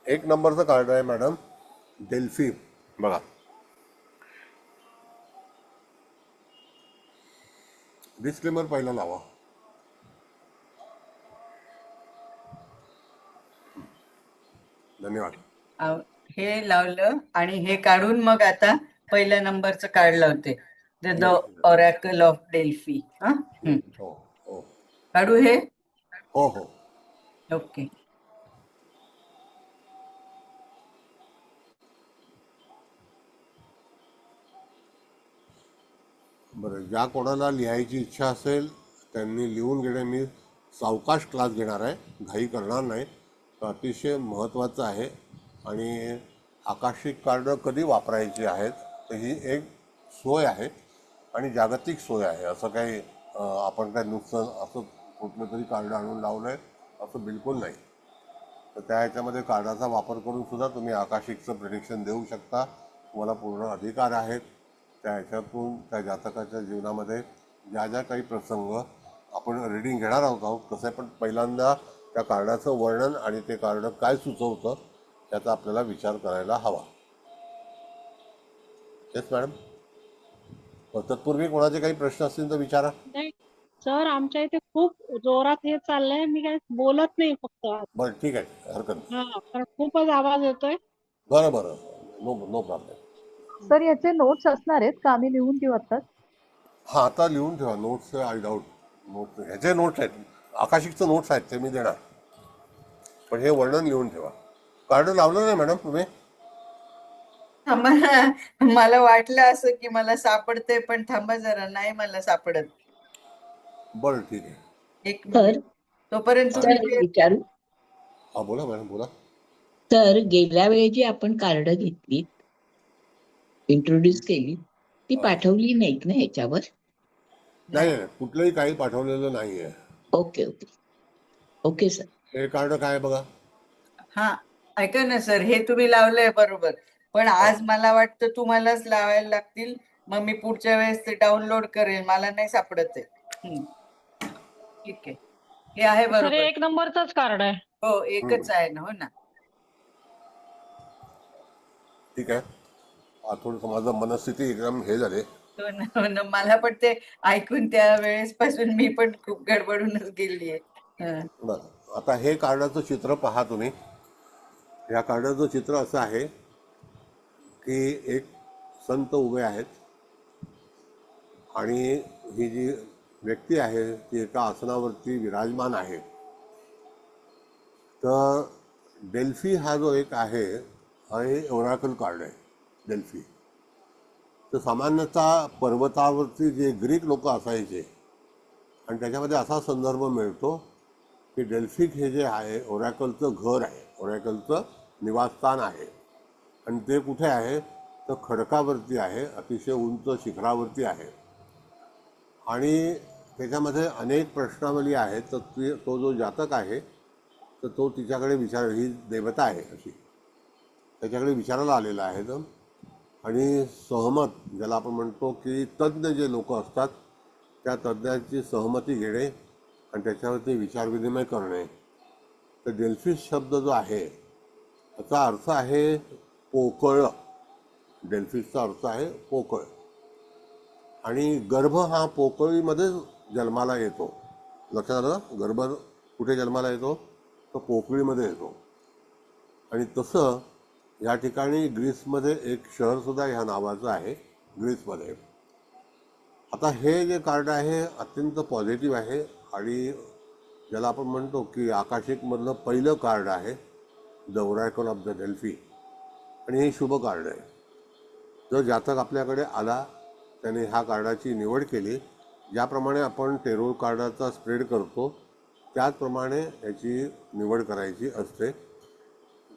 एक नंबरचं कार्ड आहे मॅडम, डेल्फी. बघा, डिस्क्लेमर पहिला लावा. धन्यवाद. अ, हे लावलं आणि हे काढून मग आता पहिल्या नंबरचं कार्ड लावते. The yes. Oracle of Delphi. हा, हो हो काढू हे. हो हो. ओके. बरं, ज्या कोणाला लिहायची इच्छा असेल त्यांनी लिहून घेणे. मी सावकाश क्लास घेणार आहे, घाई करणार नाही. तर अतिशय महत्त्वाचं आहे. आणि आकाशिक कार्ड कधी वापरायची आहेत, तर ही एक सोय आहे आणि जागतिक सोय आहे. असं काही आपण काय नुकसान असं कुठलं तरी कार्ड आणून लावलं आहे असं बिलकुल नाही. तर त्या ह्याच्यामध्ये कार्डाचा वापर करून सुद्धा तुम्ही आकाशिकचं प्रेडिक्शन देऊ शकता. तुम्हाला पूर्ण अधिकार आहेत. त्या ह्याच्यातून त्या जातकाच्या जीवनामध्ये ज्या ज्या काही प्रसंग आपण रिडिंग घेणार आहोत कसं आहे, पण पहिल्यांदा त्या कार्डाचं वर्णन आणि ते कार्ड काय सुचवतं त्याचा आपल्याला विचार करायला हवा. Yes madam. तत्पूर्वी कोणाचे काही प्रश्न असतील तर विचारा. नाही सर, आमच्या इथे खूप जोरात हे चाललंय. मी काय बोलत नाही फक्त. बरं ठीक आहे, हरकत नाही. हा, कारण खूपच आवाज येतोय. बरं बरं, नो नो प्रॉब्लेम. सर याचे नोट्स असणार आहेत का, आम्ही लिहून घेऊ आता? हां, आता लिहून ठेवा नोट्स. आय डाऊट नोट्स, ह्याचे नोट्स आहेत, आकाशिकचं नोट्स आहेत ते मी देणार, पण हे वर्णन लिहून ठेवा. कार्ड लावलं नाही मॅडम तुम्ही? आम्हाला मला वाटलं असं की मला सापडते, पण थांबा जरा, नाही मला सापडत. बरं ठीक आहे. एक मिनिट. तोपर्यंत तुम्ही ते विचारू. हां बोला मॅडम, बोला. तर गेल्या वेळी जी आपण कार्ड घेतली, इंट्रोड्यूस केली, ती पाठवली नाहीत ना ह्याच्यावर? नाही नाही, कुठलंही काही पाठवलेलं नाही आहे. Okay okay okay sir. हे कार्ड काय आहे बघा. हा, ऐका ना सर, हे तुम्ही लावलंय बरोबर, पण आज मला वाटतं तुम्हालाच लावायला लागतील. मग मी पुढच्या वेळेस ते डाउनलोड करेल, मला नाही सापडत आहे. ठीक आहे, हे आहे सर बरोबर. एक नंबरचंच कार्ड आहे. हो, एकच आहे ना. हो ना. ठीक आहे. थोडंसं माझं मनस्थिती एकदम हे झाले. हो ना, हो ना. मला पण ते ऐकून त्या वेळेस पासून मी पण खूप गडबडूनच गेलीये. बरं, आता हे कार्डाचं चित्र पहा तुम्ही. या कार्डाचं चित्र असं आहे की एक संत उभे आहेत आणि ही जी व्यक्ती आहे ती एका आसनावरती विराजमान आहे. तर डेल्फी हा जो एक आहे हा हे ओराकल कार्ड आहे, डेल्फी. तर सामान्यतः पर्वतावरती जे ग्रीक लोक असायचे आणि त्याच्यामध्ये असा संदर्भ मिळतो की डेल्फिक हे जे आहे ओरॅकलचं घर आहे, ओरॅकलचं निवासस्थान आहे. आणि ते कुठे आहे तर खडकावरती आहे, अतिशय उंच शिखरावरती आहे. आणि त्याच्यामध्ये अनेक प्रश्नावली आहेत. तर तो जो जातक आहे तर तो तिच्याकडे ही देवता आहे अशी, त्याच्याकडे विचारायला आलेला आहे. तर आणि सहमत, ज्याला आपण म्हणतो की तज्ज्ञ जे लोक असतात त्या तज्ज्ञांची सहमती घेणे आणि त्याच्यावरती विचारविनिमय करणे. तर डेल्फिस शब्द जो आहे त्याचा अर्थ आहे पोकळ. डेल्फिसचा अर्थ आहे पोकळ. आणि गर्भ हा पोकळीमध्येच जन्माला येतो. लक्षात आलं? गर्भ कुठे जन्माला येतो तर पोकळीमध्ये येतो. आणि तसं या ठिकाणी ग्रीसमध्ये एक शहरसुद्धा ह्या नावाचं आहे, ग्रीसमध्ये. आता हे जे कार्ड आहे अत्यंत पॉझिटिव्ह आहे आणि ज्याला आपण म्हणतो की आकाशिकमधलं पहिलं कार्ड आहे, the oracle of the Delphi. आणि हे शुभ कार्ड आहे. जर जातक आपल्याकडे आला, त्याने ह्या कार्डाची निवड केली, ज्याप्रमाणे आपण टेरो कार्डाचा स्प्रेड करतो त्याचप्रमाणे याची निवड करायची असते.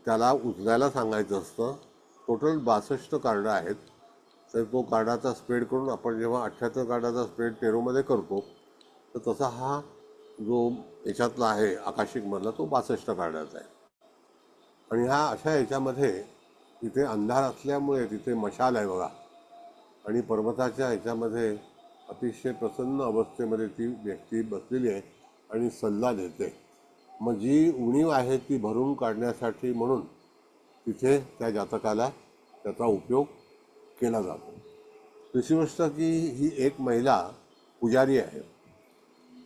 त्याला उचलायला सांगायचं असतं. टोटल 62 कार्ड आहेत. तर तो कार्डाचा स्प्रेड करून आपण जेव्हा 78 कार्डाचा स्प्रेड टेरोमध्ये करतो तर तसा हा जो याच्यातला आहे आकाशिकमधला तो 62 कार्डाचा आहे. आणि ह्या अशा ह्याच्यामध्ये तिथे अंधार असल्यामुळे तिथे मशाल आहे बघा, आणि पर्वताच्या ह्याच्यामध्ये अतिशय प्रसन्न अवस्थेमध्ये ती व्यक्ती बसलेली आहे आणि सल्ला देते. मग जी उणीव आहे ती भरून काढण्यासाठी म्हणून तिथे त्या जातकाला त्याचा उपयोग केला जातो. दुसरी गोष्ट की ही एक महिला पुजारी आहे.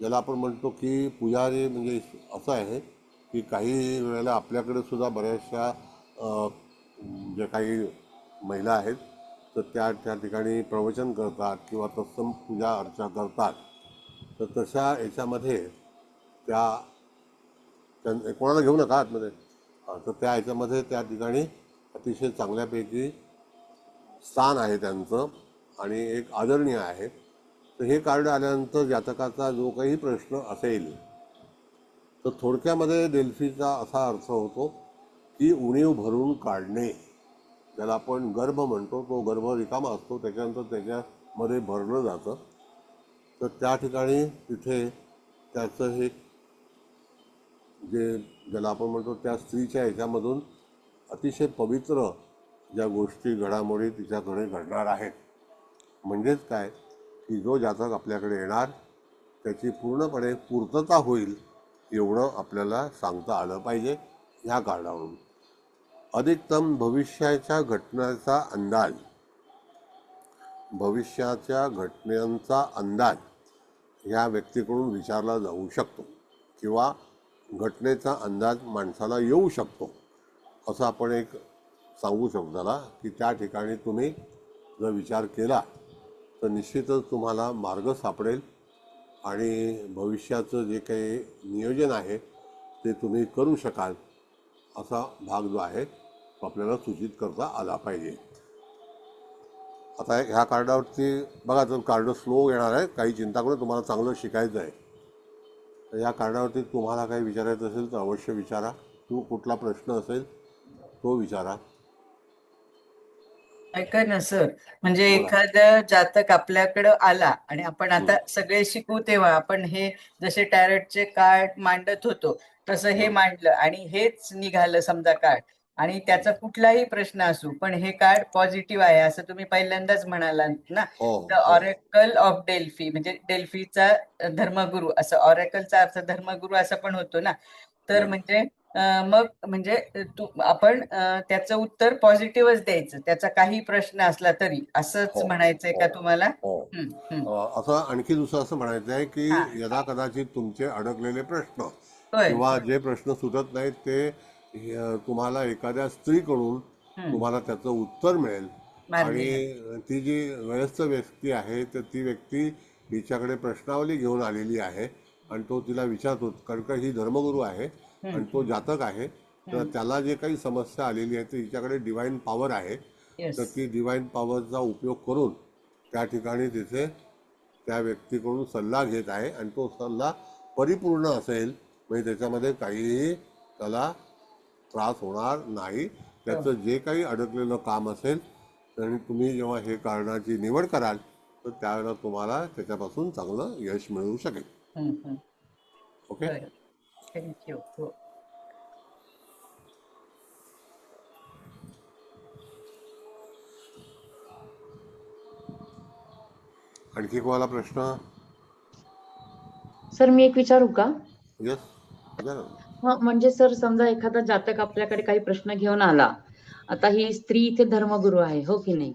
ज्याला आपण म्हणतो की पुजारी म्हणजे असं आहे की काही वेळेला आपल्याकडे सुद्धा बऱ्याचशा जे काही महिला आहेत तर त्या त्या ठिकाणी प्रवचन करतात किंवा तत्सम पूजा अर्चा करतात. तर तशा याच्यामध्ये कोणाला घेऊ नका आतमध्ये. तर त्या ह्याच्यामध्ये त्या ठिकाणी अतिशय चांगल्यापैकी स्थान आहे त्यांचं आणि एक आदरणीय आहे. तर हे कार्ड आल्यानंतर जातकाचा जो काही प्रश्न असेल तर थोडक्यामध्ये डेल्फीचा असा अर्थ होतो की उणीव भरून काढणे. ज्याला आपण गर्भ म्हणतो, तो गर्भ रिकामा असतो, त्याच्यानंतर त्याच्यामध्ये भरलं जातं. तर त्या ठिकाणी तिथे त्याचं हे जे ज्याला आपण म्हणतो त्या स्त्रीच्या ह्याच्यामधून अतिशय पवित्र ज्या गोष्टी घडामोडी तिच्याकडे घडणार आहेत. म्हणजेच काय की जो जातक आपल्याकडे येणार त्याची पूर्णपणे पूर्तता होईल एवढं आपल्याला सांगता आलं पाहिजे ह्या कार्डावरून. अधिकतम भविष्याच्या घटनांचा अंदाज, भविष्याच्या घटनांचा अंदाज ह्या व्यक्तीकडून विचारला जाऊ शकतो किंवा घटनेचा अंदाज माणसाला येऊ शकतो असं आपण एक सांगू शकतो त्याला की त्या ठिकाणी तुम्ही जर विचार केला तर निश्चितच तुम्हाला मार्ग सापडेल आणि भविष्याचं जे काही नियोजन आहे ते तुम्ही करू शकाल असा भाग जो आहे तो आपल्याला सूचित करता आला पाहिजे. आता ह्या कार्डावरती बघा, तर कार्ड स्लो येणार आहे, काही चिंता करून तुम्हाला चांगलं शिकायचं आहे. तर या कार्डावरती तुम्हाला काही विचारायचं असेल तर अवश्य विचारा. कुठला प्रश्न असेल तो विचारा. ऐका ना सर, म्हणजे बोला. एखादा जातक आपल्याकडं आला आणि आपण आता सगळे शिकू तेव्हा आपण हे जसे टॅरोटचे कार्ड मांडत होतो तसं हे मांडलं आणि हेच निघालं समजा कार्ड आणि त्याचा कुठलाही प्रश्न असू पण हे कार्ड पॉझिटिव्ह आहे असं तुम्ही पहिल्यांदाच म्हणालात ना. हो तर ऑरेकल ऑफ डेल्फी म्हणजे डेल्फीचा धर्मगुरू, असं ऑरेकलचा अर्थ धर्मगुरू असं पण होतो ना. तर म्हणजे मग म्हणजे आपण त्याचं उत्तर पॉझिटिव्हच द्यायचं, त्याचा काही प्रश्न असला तरी, असंच हो म्हणायचंय का तुम्हाला? हो. असं आणखी दुसरं असं म्हणायचं आहे की हा. यदा कदाचित तुमचे अडकलेले प्रश्न होय. किंवा जे प्रश्न सुटत नाहीत ते तुम्हाला एखाद्या स्त्रीकडून तुम्हाला त्याचं उत्तर मिळेल. मान्य. आणि ती जी वयस्क व्यक्ती आहे तर ती व्यक्ती हिच्याकडे प्रश्नावली घेऊन आलेली आहे आणि तो तिला विचारतो, कारण का ही धर्मगुरू आहे आणि तो जातक आहे. तर त्याला जे काही समस्या आलेली आहे तर हिच्याकडे डिवाईन पॉवर आहे. येस. तर ती डिवाईन पॉवरचा उपयोग करून त्या ठिकाणी तिथे त्या व्यक्तीकडून सल्ला घेत आहे आणि तो सल्ला परिपूर्ण असेल म्हणजे त्याच्यामध्ये काहीही त्याला त्रास होणार नाही. त्याचं जे काही अडकलेलं काम असेल आणि तुम्ही जेव्हा हे कारणाची निवड कराल तर त्यावेळेला तुम्हाला त्याच्यापासून चांगलं यश मिळू शकेल. ओके. थँक्यू. हो. आणखी कोणाला प्रश्न? सर मी एक विचारू का? यस. हा, म्हणजे सर समजा एखादा जातक आपल्याकडे काही प्रश्न घेऊन आला, आता ही स्त्री इथे धर्मगुरू आहे, हो की नाही?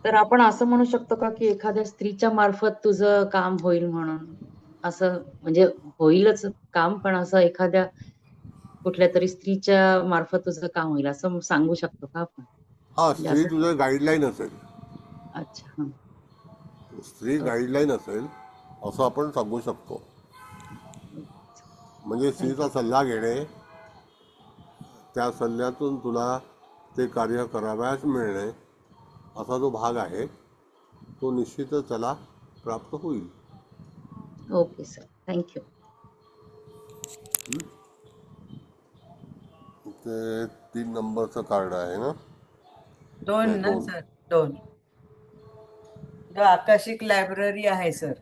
तर आपण असं म्हणू शकतो का की एखाद्या स्त्रीच्या मार्फत तुझं काम होईल म्हणून, असं म्हणजे होईलच काम पण असं एखाद्या कुठल्या तरी स्त्रीच्या मार्फत तुझं काम होईल असं सांगू शकतो का आपण? हा, स्त्री तुझं गाईडलाईन असेल. अच्छा. स्त्री गाईडलाईन असेल असं आपण सांगू शकतो. म्हणजे स्त्रीचा सल्ला घेणे, त्या सल्ल्यातून तुला ते कार्य करावयास मिळणे असा जो भाग आहे तो निश्चितच त्याला प्राप्त होईल. Okay sir, thank you. ते 3 नंबरचं कार्ड आहे ना? 2 नाही, ना 2. सर, 2. आकाशिक लायब्ररी आहे सर.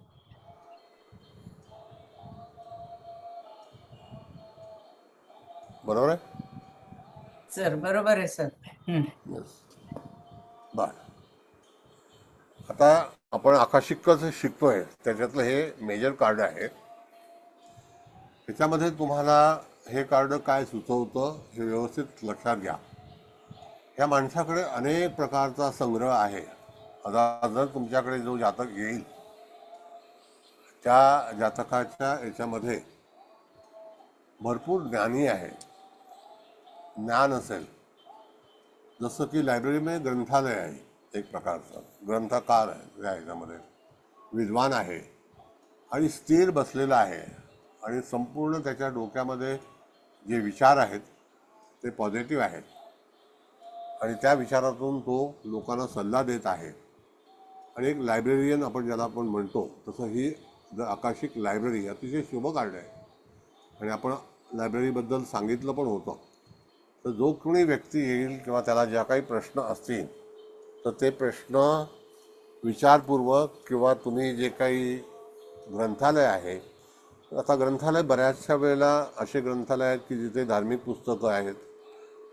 बरोबर आहे? सर बरोबर आहे सर. येस. बर. आता आपण आकाशिकच शिकतोय त्याच्यातलं हे मेजर कार्ड आहे. त्याच्यामध्ये तुम्हाला हे कार्ड काय सुचवतं हे व्यवस्थित लक्षात घ्या. या माणसाकडे अनेक प्रकारचा संग्रह आहे. आता जर तुमच्याकडे जो जातक येईल त्या जातकाच्या याच्यामध्ये भरपूर ज्ञानी आहे, ज्ञान असेल, जसं की लायब्ररीमध्ये ग्रंथालय आहे एक प्रकारचं, ग्रंथकार आहे त्या ह्याच्यामध्ये, विद्वान आहे आणि स्थिर बसलेला आहे आणि संपूर्ण त्याच्या डोक्यामध्ये जे विचार आहेत ते पॉझिटिव्ह आहेत आणि त्या विचारातून तो लोकांना सल्ला देत आहे. आणि एक लायब्ररियन आपण ज्याला आपण म्हणतो तसं ही आकाशिक लायब्ररी अतिशय शुभ कार्ड आहे. आणि आपण लायब्ररीबद्दल सांगितलं पण होतं. तर जो कोणी व्यक्ती येईल किंवा त्याला ज्या काही प्रश्न असतील तर ते प्रश्न विचारपूर्वक, किंवा तुम्ही जे काही ग्रंथालय आहे, आता ग्रंथालय बऱ्याचशा वेळेला असे ग्रंथालय आहेत की जिथे धार्मिक पुस्तकं आहेत,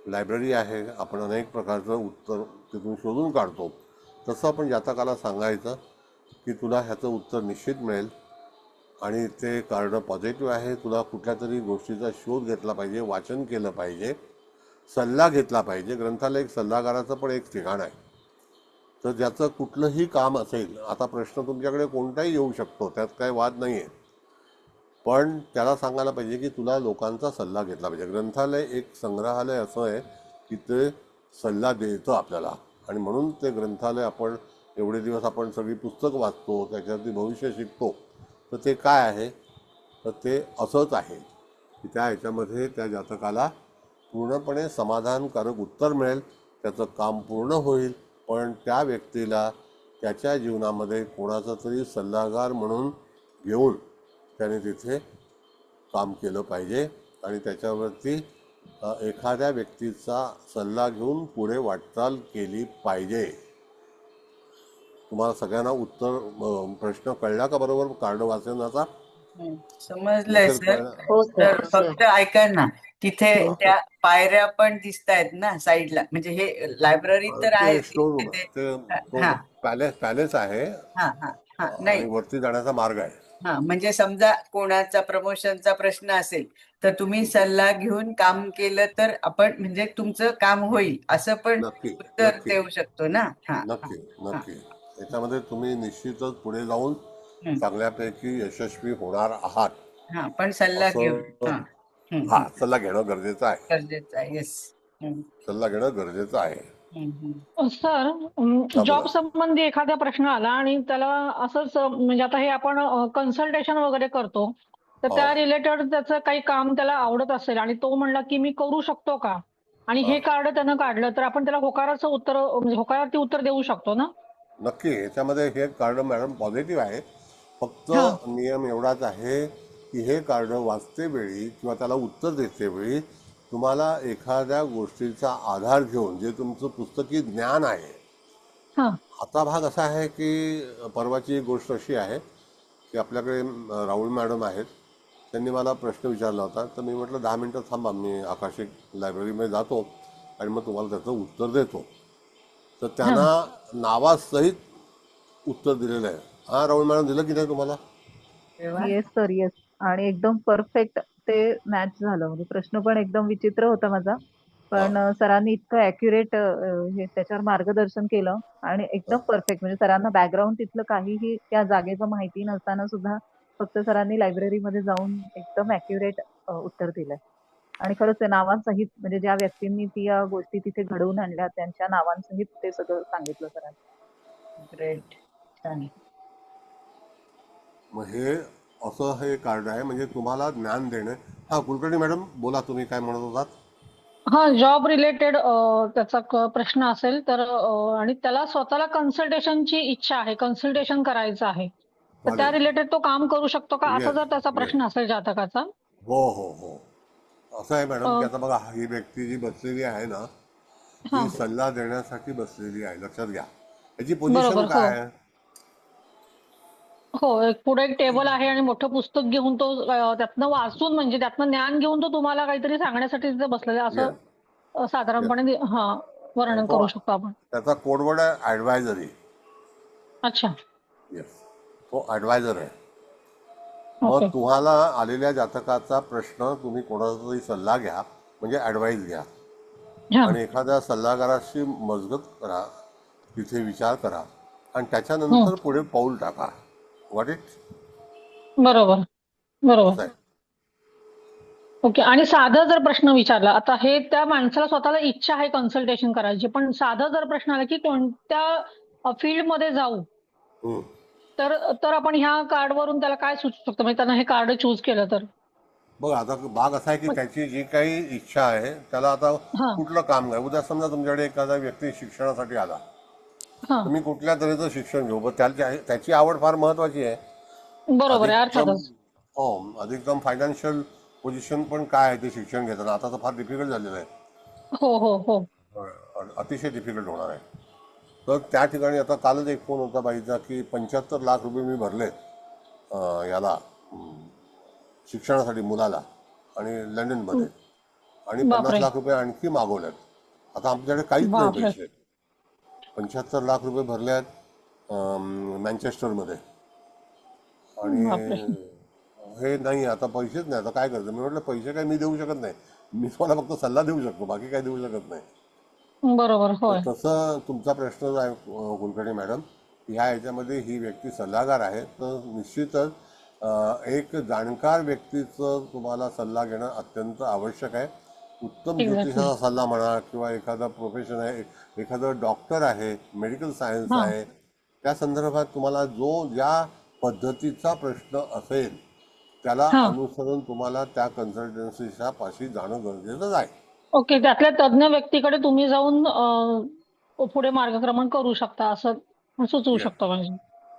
लायब्ररी आहे, आपण अनेक प्रकारचं उत्तर तिथून शोधून काढतो. तसं आपण जातकाला सांगायचं की तुला ह्याचं उत्तर निश्चित मिळेल आणि ते कार्ड पॉझिटिव्ह आहे. तुला कुठल्या तरी गोष्टीचा शोध घेतला पाहिजे, वाचन केलं पाहिजे, सल्ला घेतला पाहिजे. ग्रंथालय एक सल्लागाराचं पण एक ठिकाण आहे. तर ज्याचं कुठलंही काम असेल, आता प्रश्न तुमच्याकडे कोणताही येऊ शकतो, त्यात काही वाद नाही आहे, पण त्याला सांगायला पाहिजे की तुला लोकांचा सल्ला घेतला पाहिजे. ग्रंथालय एक संग्रहालय असं आहे की ते सल्ला देतं आपल्याला. आणि म्हणून ते ग्रंथालय आपण एवढे दिवस आपण सगळी पुस्तकं वाचतो, त्याच्यावरती भविष्य शिकतो. तर ते काय आहे, तर ते असंच आहे की त्या ह्याच्यामध्ये त्या जातकाला पूर्णपणे समाधानकारक उत्तर मिळेल, त्याचं काम पूर्ण होईल, पण त्या व्यक्तीला त्याच्या जीवनामध्ये कोणाचा तरी सल्लागार म्हणून घेऊन त्याने तिथे काम केलं पाहिजे आणि त्याच्यावरती एखाद्या व्यक्तीचा सल्ला घेऊन पुढे वाटचाल केली पाहिजे. तुम्हाला सगळ्यांना उत्तर प्रश्न कळला का बरोबर कार्ड वाचनाचा? समजलंय नसेल सर. कळलं हो तर सर. फक्त ऐका ना, तिथे हा. त्या पायऱ्या पण दिसतायत ना साईडला, म्हणजे हे लायब्ररी तर आहे ते स्टोर रूम तिथे. आहे, ते तो हा पॅलेस आहे हा हा हा आणि नाही वरती जाण्याचा मार्ग आहे. हा, म्हणजे समजा कोणाचा प्रमोशनचा प्रश्न असेल तर तुम्ही सल्ला घेऊन काम केलं तर आपण, म्हणजे तुमचं काम होईल असं पण नक्की उत्तर नक्की देऊ शकतो ना. हा हा नक्की हा नक्की याच्यामध्ये तुम्ही निश्चितच पुढे जाऊन हम्म, चांगल्यापैकी यशस्वी होणार आहात हा पण सल्ला घेऊन. असं. हा हा, सल्ला घेणं गरजेचं आहे. गरजेचं आहे. येस. सल्ला घेणं गरजेचं आहे. सर, हा, जॉब बोला. संबंधी एखादा प्रश्न आला आणि त्याला असंच म्हणजे आता हे आपण कन्सल्टेशन वगैरे करतो, तर हो त्या रिलेटेड त्याचं काही काम त्याला आवडत असेल आणि तो म्हणला की मी करू शकतो का, आणि हा, हे कार्ड त्यानं काढलं, तर आपण त्याला होकाराचं उत्तर म्हणजे होकारार्थी उत्तर देऊ शकतो ना? नक्की. याच्यामध्ये हे कार्ड मॅडम पॉझिटिव्ह आहे. फक्त हा नियम एवढाच आहे की हे कार्ड वाचते वेळी किंवा त्याला उत्तर देते वेळी तुम्हाला एखाद्या गोष्टीचा आधार घेऊन, जे तुमचं पुस्तकी ज्ञान आहे. हा आता भाग असा आहे की परवाची एक गोष्ट अशी आहे की आपल्याकडे राहुल मॅडम आहेत, त्यांनी मला प्रश्न विचारला होता. तर मी म्हटलं 10 मिनटं थांबा, मी आकाशिक लायब्ररीमध्ये जातो आणि मग तुम्हाला त्याचं उत्तर देतो. तर हा त्यांना नावासहित उत्तर दिलेलं आहे. हा, राहुल मॅडम, दिलं की नाही तुम्हाला? तेव्हा येस सर, येस. आणि एकदम परफेक्ट ते मॅच झालं. म्हणजे प्रश्न पण एकदम विचित्र होता माझा. हां पण सरांनी इतकं ॲक्युरेट हे त्याच्यावर मार्गदर्शन केलं आणि एकदम परफेक्ट. म्हणजे सरांना बॅकग्राऊंड तिथलं काहीही त्या जागेचं माहिती नसताना सुद्धा फक्त सरांनी लायब्ररीमध्ये जाऊन एकदम ॲक्युरेट उत्तर दिलंय. आणि खरंच ते नावांसहित, म्हणजे ज्या व्यक्तींनी त्या गोष्टी तिथे घडवून आणल्या त्यांच्या नावांसहित ते सगळं सांगितलं सरांनी. ग्रेट. छान. मग हे असं हे कार्ड आहे, म्हणजे तुम्हाला ज्ञान देणं. हां, कुलकर्णी मॅडम बोला, तुम्ही काय म्हणत होतात? हा जॉब रिलेटेड त्याचा प्रश्न असेल तर आणि त्याला स्वतःला कन्सल्टेशनची इच्छा आहे, कन्सल्टेशन करायचं आहे, तर त्या चालेल. रिलेटेड तो काम करू शकतो का, असा येस, जर त्याचा येस. प्रश्न असेल जातकाचा? हो हो हो. असं आहे मॅडम की अ, आता बघा, ही व्यक्ती जी बसलेली आहे ना, हा ही सल्ला देण्यासाठी बसलेली आहे. लक्षात घ्या, याची पोझिशन बरोबर. हो काय आहे? हो, पुढे एक टेबल आहे आणि मोठं पुस्तक घेऊन तो त्यातनं वाचून, म्हणजे त्यातनं ज्ञान घेऊन तो तुम्हाला काहीतरी सांगण्यासाठी तिथे बसलेला आहे, असं येस, येस. साधारणपणे हा वर्णन तो करू शकतो आपण. त्याचा कोडवर्ड आहे ॲडवायझरी. अच्छा. येस, तो ॲडवायझर आहे. मग ओके. तुम्हाला आलेल्या जातकाचा प्रश्न तुम्ही कोणाचा तरी सल्ला घ्या, म्हणजे ॲडवाईस घ्या. हा आणि एखाद्या सल्लागाराशी मजगत करा, तिथे विचार करा आणि हम्म. त्याच्यानंतर पुढे पाऊल टाका. व्हॉट इट बरोबर बरोबर. असं आहे. ओके. आणि साधा जर प्रश्न विचारला, आता हे त्या माणसाला स्वतःला इच्छा आहे कन्सल्टेशन करायची, पण साधा जर प्रश्न आला की कोणत्या फील्डमध्ये जाऊ, हम्म. तर तर आपण ह्या कार्डवरून त्याला काय सुचू शकतो, म्हणजे त्यांना हे कार्ड चूज केलं तर? बघ, आता भाग असा आहे की मग- त्याची जी काही इच्छा आहे त्याला आता हा कुठलं काम आहे. उद्या समजा तुमच्याकडे एखादा व्यक्ती शिक्षणासाठी आला, हा तुम्ही कुठल्या तऱ्हेचं शिक्षण घेऊ, पण त्याची आवड फार महत्वाची आहे. बरोबर आहे, अधिकतम अर्थातच. हो, अधिकतम फायनान्शियल पोझिशन पण काय आहे ते शिक्षण घेताना आता तर फार डिफिकल्ट झालेलं आहे. हो हो हो. अतिशय डिफिकल्ट होणार आहे. तर त्या ठिकाणी आता कालच एक फोन होता बाईचा की 75 लाख रुपये मी भरले याला शिक्षणासाठी मुलाला आणि लंडनमध्ये, आणि 50 बापरे लाख रुपये आणखी मागवल्यात. आता आमच्याकडे काहीच नाही बापरे. पैसे. 75 लाख रुपये भरले आहेत मँचेस्टरमध्ये, आणि बापरे. हे नाही, आता पैसेच नाही. आता काय करायचं? मी म्हटलं पैसे काय मी देऊ शकत नाही, मी तुम्हाला फक्त सल्ला देऊ शकतो, बाकी काय देऊ शकत नाही. बरोबर. तर होय. तसं तुमचा प्रश्न जो आहे कुलकर्णी मॅडम, ह्या ह्याच्यामध्ये ही व्यक्ती सल्लागार आहे, तर निश्चितच एक जाणकार व्यक्तीचं तुम्हाला सल्ला घेणं अत्यंत आवश्यक आहे. उत्तम एक्झॅक्टली. ज्योतिषाचा सल्ला म्हणा किंवा एखादा प्रोफेशन आहे, एखादं डॉक्टर आहे, मेडिकल सायन्स हा आहे, त्या संदर्भात तुम्हाला जो ज्या पद्धतीचा प्रश्न असेल त्याला हा. अनुसरून तुम्हाला त्या कन्सल्टन्सीच्या पाशी जाणं गरजेचंच आहे. ओके. त्यातल्या तज्ञ व्यक्तीकडे तुम्ही जाऊन पुढे मार्गक्रमण करू शकता, असं सुचवू येस, शकतो म्हणजे?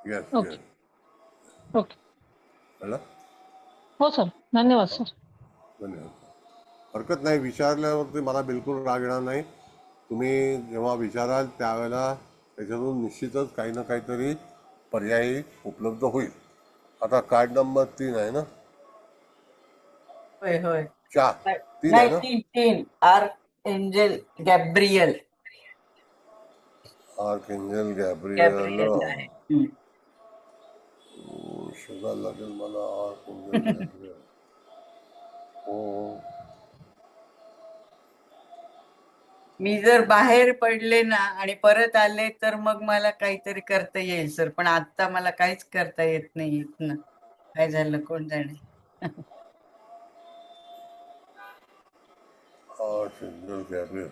Yes, okay yes. ओके. कळलं? हो सर, धन्यवाद हो, सर. धन्यवाद. हरकत नाही, विचारल्यावरती मला बिलकुल राग येणार नाही. तुम्ही जेव्हा विचाराल त्यावेळेला त्याच्यातून निश्चितच काही ना काहीतरी पर्यायी उपलब्ध होईल. आता कार्ड नंबर 3 आहे ना? होय होय. 3 आहे नाही, ना? 3 arc angel Gabriel. Archangel Gabriel. Gabriel आहे. हम्म. शोधायला लागेल मला. Archangel Gabriel. हो. मी जर बाहेर पडले ना आणि परत आले तर मग मला काहीतरी करता येईल सर, पण आता मला काहीच करता येत नाही इथनं. काय झालं कोण जाणे. Archangel Gabriel.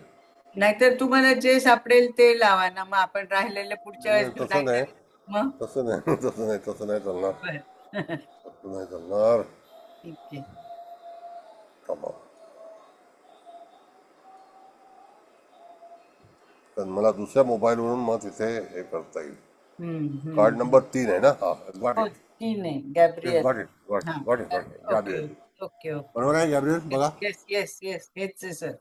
नाहीतर तुम्हाला जे सापडेल ते लावा ना, मग आपण राहिलेले पुढच्या नाही, वेळेस तसं नाही, नाहीतर मग तसं नाही, तसं नाही, तसं नाही चालणार, बरं. तसं नाही चालणार. ठीक आहे. थांबा. तर मला दुसऱ्या मोबाईलवरून मग तिथे हे करता येईल. कार्ड हम्म. नंबर 3 आहे ना? हा, गॉट हो, इट. 3 आहे गॅब्रियल. गॉट इट, गॉट हा. Got it, got it. Okay Gabriel. Okay okay. बरोबर आहे गॅब्रियल? बघा, येस येस येस हेच आहे सर.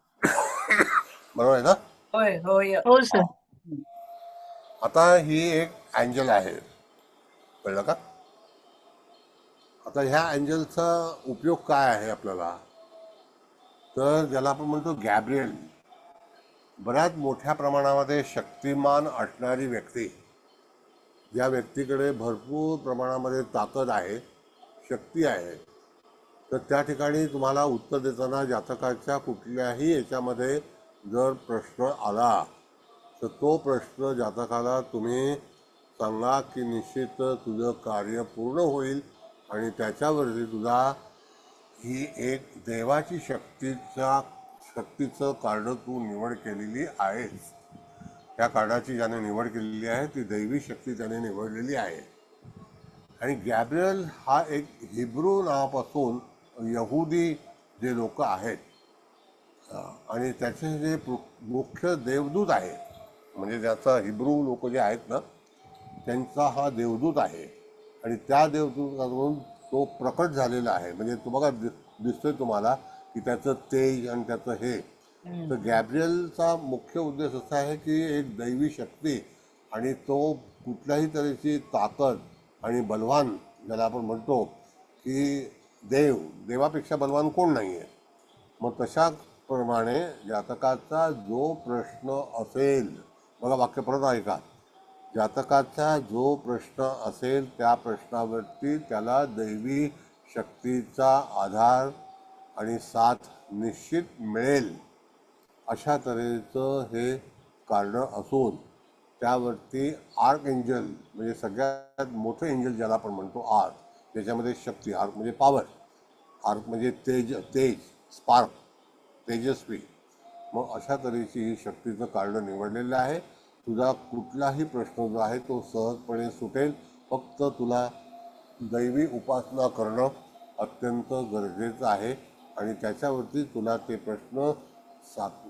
बरोबर आहे ना? होय होय. हो सर. हम्म. आता ही एक अँजल आहे, कळलं का? आता ह्या अँजलचा उपयोग काय आहे आपल्याला? तर ज्याला आपण म्हणतो गॅब्रियल, बऱ्याच मोठ्या प्रमाणामध्ये शक्तिमान असणारी व्यक्ती, ज्या व्यक्तीकडे भरपूर प्रमाणामध्ये ताकद आहे, शक्ती आहे, तर त्या ठिकाणी तुम्हाला उत्तर देताना जातकाच्या कुठल्याही याच्यामध्ये जर प्रश्न आला तर तो प्रश्न जातकाला तुम्ही सांगा की निश्चित तुझं कार्य पूर्ण होईल, आणि त्याच्यावरती तुझा ही एक देवाची शक्तीचं कार्ड तू निवड केलेली आहेस. त्या कार्डाची ज्याने निवड केलेली आहे ती दैवी शक्ती त्याने निवडलेली आहे. आणि गॅब्रियल हा एक हिब्रू नावापासून यहुदी जे लोक आहेत आणि त्याचे जे मुख्य देवदूत आहे, म्हणजे ज्याचा हिब्रू लोक जे आहेत ना त्यांचा हा देवदूत आहे, आणि त्या देवदूताकडून तो प्रकट झालेला आहे. म्हणजे तो बघा दिसतोय तुम्हाला की त्याचं तेज आणि त्याचं हे. तर गॅब्रियलचा मुख्य उद्देश असा आहे की एक दैवी शक्ती, आणि तो कुठल्याही तऱ्हेची ताकद आणि बलवान, ज्याला आपण म्हणतो की देवापेक्षा बलवान कोण नाही आहे. मग तशाप्रमाणे जातकाचा जो प्रश्न असेल, बघा वाक्य परत ऐका, जातकाचा जो प्रश्न असेल त्या प्रश्नावरती त्याला दैवी शक्तीचा आधार आणि साथ निश्चित मिळेल. अशा तऱ्हेचं हे कार्ड असून त्यावरती आर्क एंजल म्हणजे सगळ्यात मोठं एंजल ज्याला आपण म्हणतो आर्क, त्याच्यामध्ये शक्ती, आर्क म्हणजे पॉवर, आर्क म्हणजे तेज, स्पार्क, तेजस्वी. मग अशा तऱ्हेची ही शक्तीचं कार्ड निवडलेलं आहे. तुझा कुठलाही प्रश्न जो आहे तो सहजपणे सुटेल. फक्त तुला दैवी उपासना करणं अत्यंत गरजेचं आहे आणि त्याच्यावरती तुला ते प्रश्न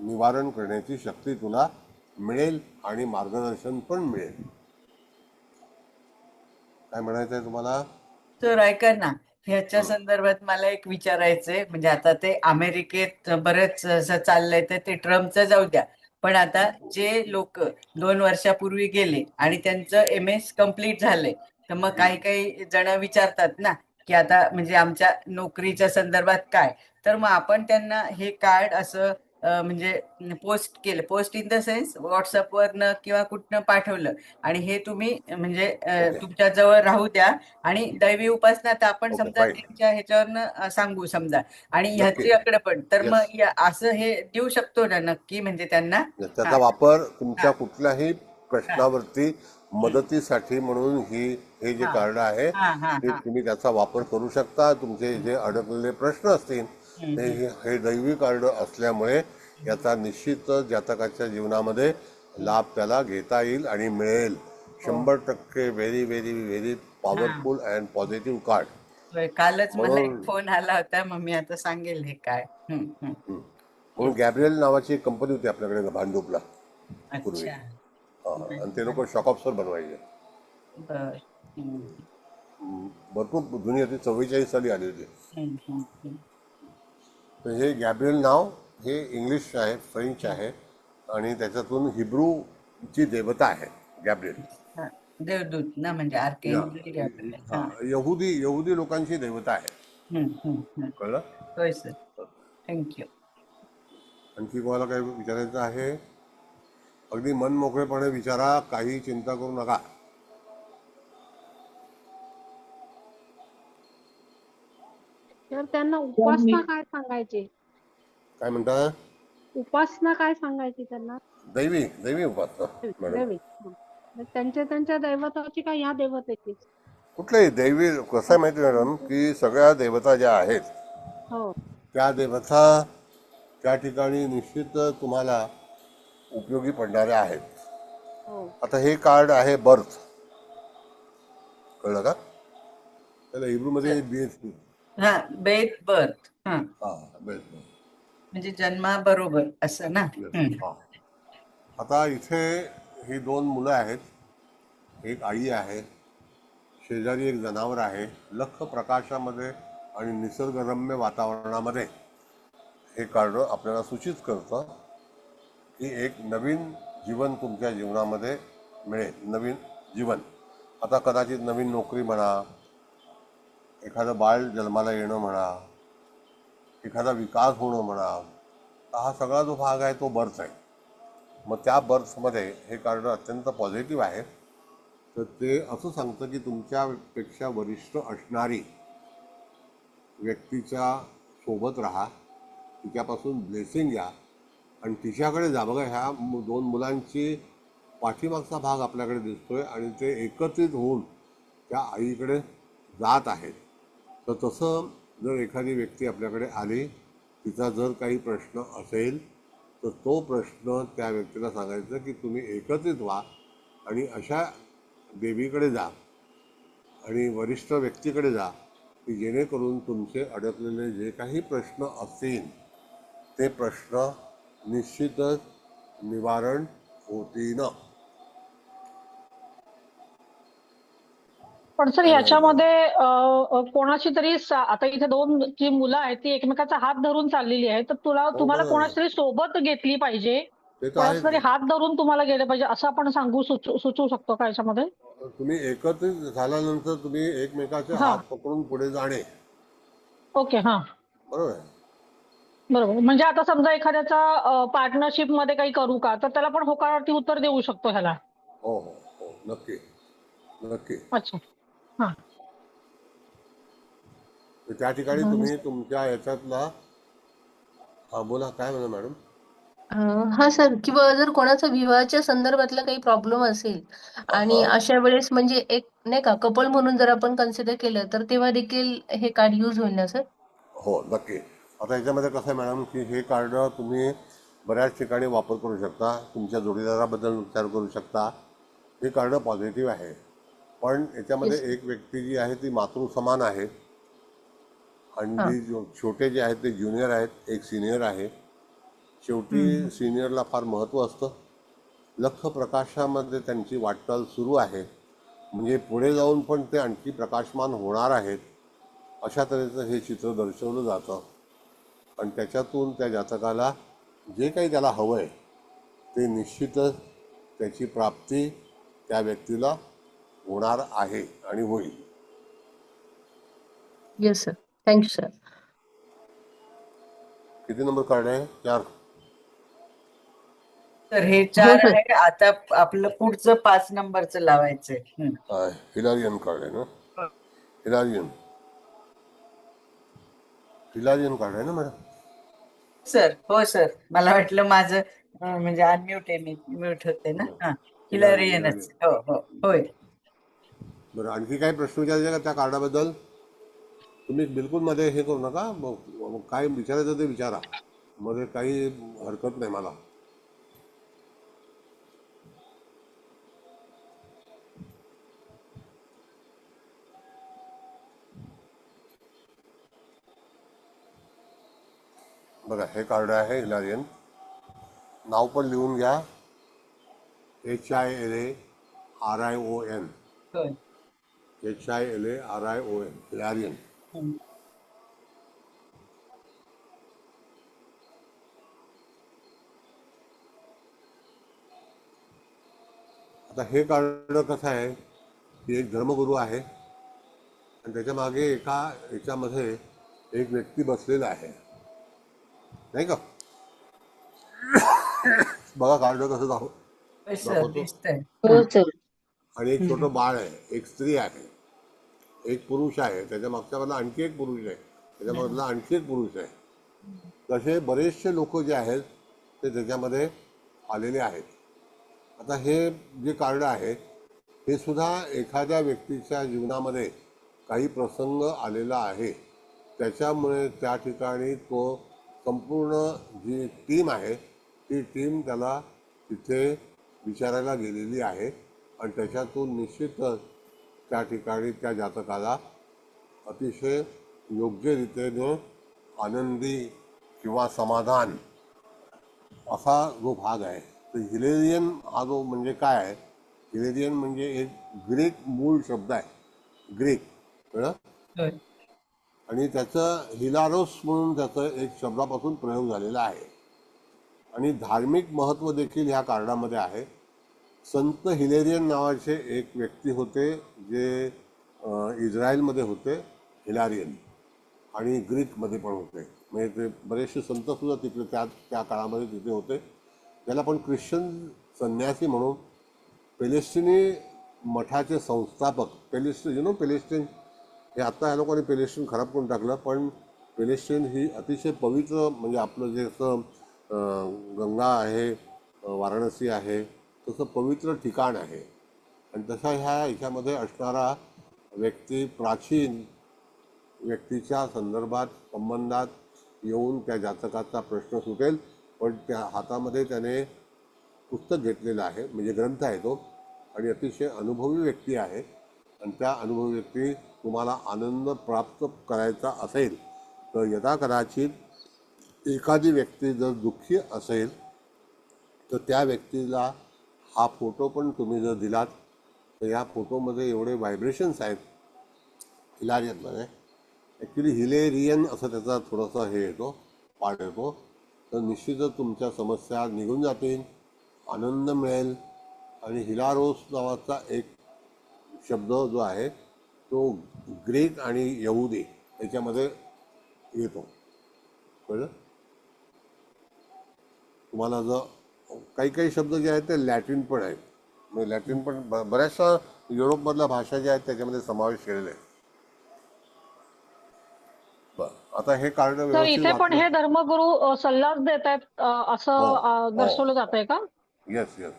निवारण करण्याची शक्ती तुला मिळेल आणि मार्गदर्शन पण मिळेल. काय म्हणायचं आहे तुम्हाला? तर ऐका ना, ह्याच्या संदर्भात मला एक विचारायचंय. म्हणजे आता ते अमेरिकेत बरेच असं चाललंय, तर ते ट्रम्पचं जाऊ द्या, पण आता जे लोक 2 वर्षापूर्वी गेले आणि त्यांचं MS कम्प्लीट झालंय, तर मग काही काही जण विचारतात ना की आता म्हणजे आमच्या नोकरीच्या संदर्भात काय. तर मग आपण त्यांना हे कार्ड असं म्हणजे पोस्ट केलं, पोस्ट इन द सेन्स व्हॉट्सअपवरनं किंवा कुठनं पाठवलं, आणि हे तुम्ही म्हणजे ओके तुमच्या जवळ राहू द्या. आणि दैवी उपासना तर आपण ओके समजा फाईन, त्यांच्या ह्याच्यावरनं सांगू समजा, आणि नक्की, ह्याच्याकडे पण तर येस. मग असं हे देऊ शकतो ना नक्की, म्हणजे त्यांना. हा त्याचा वापर हा तुमच्या कुठल्याही हा प्रश्नावरती हम्म, मदतीसाठी म्हणून हे जे हा कार्ड आहे हा हा ते हा तुम्ही त्याचा वापर करू शकता. तुमचे जे अडकलेले प्रश्न असतील हम्म, ते हम्म, हे दैवी कार्ड असल्यामुळे याचा निश्चितच जातकाच्या जीवनामध्ये लाभ त्याला घेता येईल आणि मिळेल. हो 100% व्हेरी व्हेरी व्हेरी हा. Powerful and positive card. होय, कालच मला एक म्हणून फोन आला होता, मग मी आता सांगेल हे काय. म्हणून गॅब्रिएल नावाची एक कंपनी होती आपल्याकडे भांडूपला पूर्वी. अच्छा. आणि ते लोक शॉक ऑप्सर बनवायचे. बर. भरपूर जुनी होती, 44 साली आली होती. हम्म. तर हे गॅब्रिएल नाव हे इंग्लिश आहे, फ्रेंच आहे आणि त्याच्यातून हिब्रूची देवता आहे गॅब्रिएल. हा, देवदूत ना, म्हणजे या आर्केंजल गॅब्रिएल. हा, हा. यहुदी लोकांची देवता आहे. कळलं? होय सर, थँक्यू. आणखी कोणाला काही विचारायचं आहे? अगदी मन मोकळेपणे विचारा, काही चिंता करू नका. तर त्यांना तर मी उपासना काय सांगायची? काय म्हणता? उपासना काय सांगायची त्यांना? दैवी उपासना मॅडम. दैवी. हं. मग त्यांच्या दैवताची का ह्या देवतेची? कुठल्याही दैवी. कसं आहे माहिती मॅडम की सगळ्या देवता ज्या आहेत हो. त्या देवता त्या ठिकाणी निश्चित तुम्हाला उपयोगी पडणाऱ्या आहेत. हो. आता हे कार्ड आहे बर्थ. कळलं का? त्याला हिब्रूमध्ये BSB. हा, बेथ बर्थ. हा, हा, बेस्ट. म्हणजे जन्माबरोबर असं ना. हा. आता इथे ही 2 मुलं आहेत. एक आई आहे, शेजारी एक जनावर आहे. लख प्रकाशामध्ये आणि निसर्गरम्य वातावरणामध्ये हे कार्ड आपल्याला सूचित करतं की एक नवीन जीवन तुमच्या जीवनामध्ये मिळेल. नवीन जीवन. आता कदाचित नवीन नोकरी म्हणा, एखादं बाळ जन्माला येणं म्हणा, एखादा विकास होणं म्हणा, तर हा सगळा जो भाग आहे तो बर्थ आहे. मग त्या बर्थमध्ये हे कार्ड अत्यंत पॉझिटिव्ह आहे. तर ते असं सांगतं की तुमच्यापेक्षा वरिष्ठ असणारी व्यक्तीच्या सोबत राहा, तिच्यापासून ब्लेसिंग घ्या आणि तिच्याकडे जा. बघा, ह्या 2 मुलांची पाठीमागचा भाग आपल्याकडे दिसतोय आणि ते एकत्रित होऊन त्या आईकडे जात आहेत. तर तसं जर एखादी व्यक्ती आपल्याकडे आली, तिचा जर काही प्रश्न असेल तर तो प्रश्न त्या व्यक्तीला सांगायचं की तुम्ही एकत्रित व्हा आणि अशा देवीकडे जा आणि वरिष्ठ व्यक्तीकडे जा की जेणेकरून तुमचे अडकलेले जे काही प्रश्न असतील ते प्रश्न निश्चितच निवारण होतील. पण सर काय म्हणायचं? याच्यामध्ये कोणाची तरी आता इथे 2 जी मुलं आहेत ती एकमेकाचा हात धरून चाललेली आहे, तर हो, तुम्हाला बरोबर आहे. कोणाची तरी सोबत घेतली पाहिजे, ते तर कोणाचा आहेच तरी ना. हात धरून तुम्हाला गेलं पाहिजे, असं आपण सुचवू शकतो का याच्यामध्ये? तुम्ही एकत्रित झाल्यानंतर तुम्ही एकमेकाचे हा, हात पकडून पुढे जाणे. ओके, हा, बरोबर आहे. बरोबर. म्हणजे आता समजा एखाद्याचा पार्टनरशिप मध्ये काही करू का, तर त्याला पण होकारार्थी उत्तर देऊ शकतो ह्याला. हो हो हो, नक्की नक्की. अच्छा, हा. तर त्या ठिकाणी तुम्ही तुमच्या याच्यातला. हा, बोला, काय म्हणा मॅडम? हा सर, किंवा जर कोणाचा विवाहाच्या संदर्भातला काही प्रॉब्लेम असेल आणि अशा वेळेस म्हणजे एक नाही का कपल म्हणून जर आपण कन्सिडर केलं तर तेव्हा देखील हे कार्ड यूज होईल ना सर? हो, नक्की. आता याच्यामध्ये कसं आहे मॅडम, की हे कार्ड तुम्ही बऱ्याच ठिकाणी वापर करू शकता. तुमच्या जोडीदाराबद्दल विचार करू शकता. हे कार्ड पॉझिटिव्ह आहे. पण याच्यामध्ये येस. एक व्यक्ती जी आहे ती मातृसमान आहे आणि हा. छोटे जे आहेत ते ज्युनियर आहेत, एक सिनियर आहे. शेवटी सिनियरला फार महत्त्व असतं. लख प्रकाशामध्ये त्यांची वाटचाल सुरू आहे, म्हणजे पुढे जाऊन पण ते आणखी प्रकाशमान होणार आहेत, अशा तऱ्हेचं हे चित्र दर्शवलं जातं. आणि त्याच्यातून त्या जातकाला जे काही त्याला हवं आहे ते निश्चितच त्याची प्राप्ती त्या व्यक्तीला होणार आहे आणि होईल. Yes sir. Thank you sir. किती नंबर कार्ड आहे? 4. तर हे हो 4 सर. आहे. आता आपलं पुढचं 5 नंबरचं लावायचंय. हिलारियन कार्ड आहे ना? हिलारियन हिलारियन कार्ड आहे ना मॅडम? सर, हो सर, मला वाटलं माझं म्हणजे अनम्यूट आहे, मी म्यूट होते ना. हिलारियनच. हो हो होय. बरं, आणखी काही प्रश्न विचारायचे का त्या कार्डाबद्दल? तुम्ही बिलकुल मध्ये हे करू नका. काय विचारायचं ते विचारा, मध्ये काही हरकत नाही मला. बघा, हे कार्ड आहे हिलारियन. नाव पण लिहून घ्या. HILARION. होय. HILARION, Hilarion. आता हे कार्ड कसं आहे की एक धर्मगुरू आहे आणि त्याच्या मागे एका याच्यामध्ये एक व्यक्ती बसलेला आहे, नाही का? बघा कार्ड कसं होय सर, दाखवतो. दिसतंय. हो सर. आणि एक छोटं बाळ आहे, एक स्त्री आहे, एक पुरुष आहे, त्याच्या मागच्या बाजूला आणखी एक पुरुष आहे, त्याच्या बाजूला आणखी एक पुरुष आहे. तसे बरेचसे लोक जे आहेत ते त्याच्यामध्ये आलेले आहेत. आता हे जे कार्ड आहे हे सुद्धा एखाद्या व्यक्तीच्या जीवनामध्ये काही प्रसंग आलेला आहे, त्याच्यामुळे त्या ठिकाणी तो संपूर्ण जी टीम आहे ती टीम त्याला तिथे विचारायला गेलेली आहे आणि त्याच्यातून निश्चितच त्या ठिकाणी त्या जातकाला अतिशय योग्य रीतीने आनंदी किंवा समाधान असा जो भाग आहे. तर हिलेरियन हा जो म्हणजे काय आहे, हिलेरियन म्हणजे एक ग्रीक मूळ शब्द आहे, ग्रीक, कळलं? होय. आणि त्याचं हिलारोस म्हणून त्याचं एक शब्दापासून प्रयोग झालेला आहे. आणि धार्मिक महत्त्व देखील ह्या कार्डामध्ये आहे. संत हिलेरियन नावाचे एक व्यक्ती होते जे इस्रायलमध्ये होते, हिलारियन, आणि ग्रीकमध्ये पण होते. म्हणजे ते बरेचसे संतसुद्धा तिकडे त्या काळामध्ये तिथे होते. त्याला पण ख्रिश्चन संन्यासी म्हणून पेलेस्टिनी मठाचे संस्थापक, पेलेस्टिन हे आत्ता ह्या लोकांनी पेलेस्टिन खराब करून टाकलं, पण पेलेस्टिन ही अतिशय पवित्र, म्हणजे आपलं जे असं गंगा आहे, वाराणसी आहे, तसं पवित्र ठिकाण आहे. आणि तसा ह्याच्यामध्ये असणारा व्यक्ती प्राचीन व्यक्तीच्या संबंधात येऊन त्या जातकाचा प्रश्न सुटेल. पण त्या हातामध्ये त्याने पुस्तक घेतलेलं आहे, म्हणजे ग्रंथ आहे तो, आणि अतिशय अनुभवी व्यक्ती आहे. आणि त्या अनुभवी व्यक्ती तुम्हाला आनंद प्राप्त करायचा असेल तर यदाकदाचित एखादी व्यक्ती जर दुःखी असेल तर त्या व्यक्तीला हा फोटो पण तुम्ही जर दिलात तर या फोटोमध्ये एवढे व्हायब्रेशन्स आहेत हिलारियनमध्ये. ॲक्च्युली हिलेरियन असं त्याचा थोडासा हे येतो, पार्ट येतो. तर निश्चितच तुमच्या समस्या निघून जातील, आनंद मिळेल. आणि हिलारोस नावाचा एक शब्द जो आहे तो ग्रीक आणि यहुदी याच्यामध्ये येतो, कळलं? तुम्हाला जर काही शब्द जे आहेत ते लॅटिन पण आहेत, म्हणजे लॅटिन पण बऱ्याचशा युरोपमधल्या भाषा ज्या आहेत त्याच्यामध्ये समावेश केलेला आहे. बरं, आता हे कार्ड सर व्यवस्थित इथे पण वाचलं. हे धर्मगुरू सल्लाच देत आहेत असं हो. दर्शवलं जातंय का? Yes yes.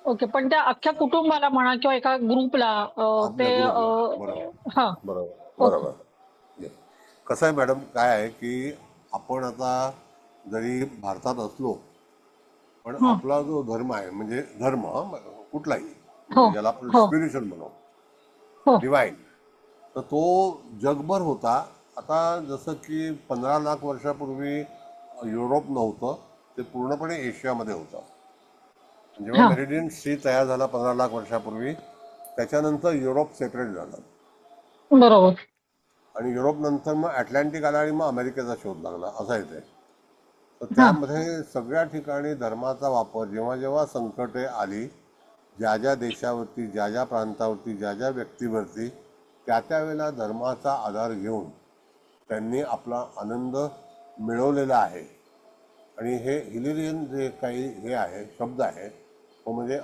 ओके, पण त्या अख्ख्या कुटुंबाला म्हणा किंवा एका ग्रुपला आपल्या ते ग्रुपला. बरोबर हा बरोबर ओके. बरोबर. Yes. कसं आहे मॅडम, काय आहे की आपण आता जरी भारतात असलो पण हं. आपला जो धर्म आहे, म्हणजे धर्म कुठलाही, हो म्हणजे ज्याला आपण हो स्पिरिच्युअल म्हणू, हो डिवाइन, तर तो जगभर होता. आता जसं की 15 लाख वर्षापूर्वी युरोप नव्हतं, ते पूर्णपणे एशियामध्ये होतं. जेव्हा हा मेरिडियन सी तयार झाला 15 लाख वर्षापूर्वी, त्याच्यानंतर युरोप सेपरेट झालं बरोबर. आणि युरोप नंतर मग अटलांटिक आला आणि मग अमेरिकेचा शोध लागला, असं येते. तर हा त्यामध्ये सगळ्या ठिकाणी धर्माचा वापर जेव्हा जेव्हा संकटे आली, ज्या ज्या देशावरती, ज्या ज्या प्रांतावरती, ज्या ज्या व्यक्तीवरती, त्या त्यावेळेला धर्माचा आधार घेऊन त्यांनी आपला आनंद मिळवलेला आहे. आणि हे हिलेरियन जे काही हे आहे शब्द आहे तो म्हणजे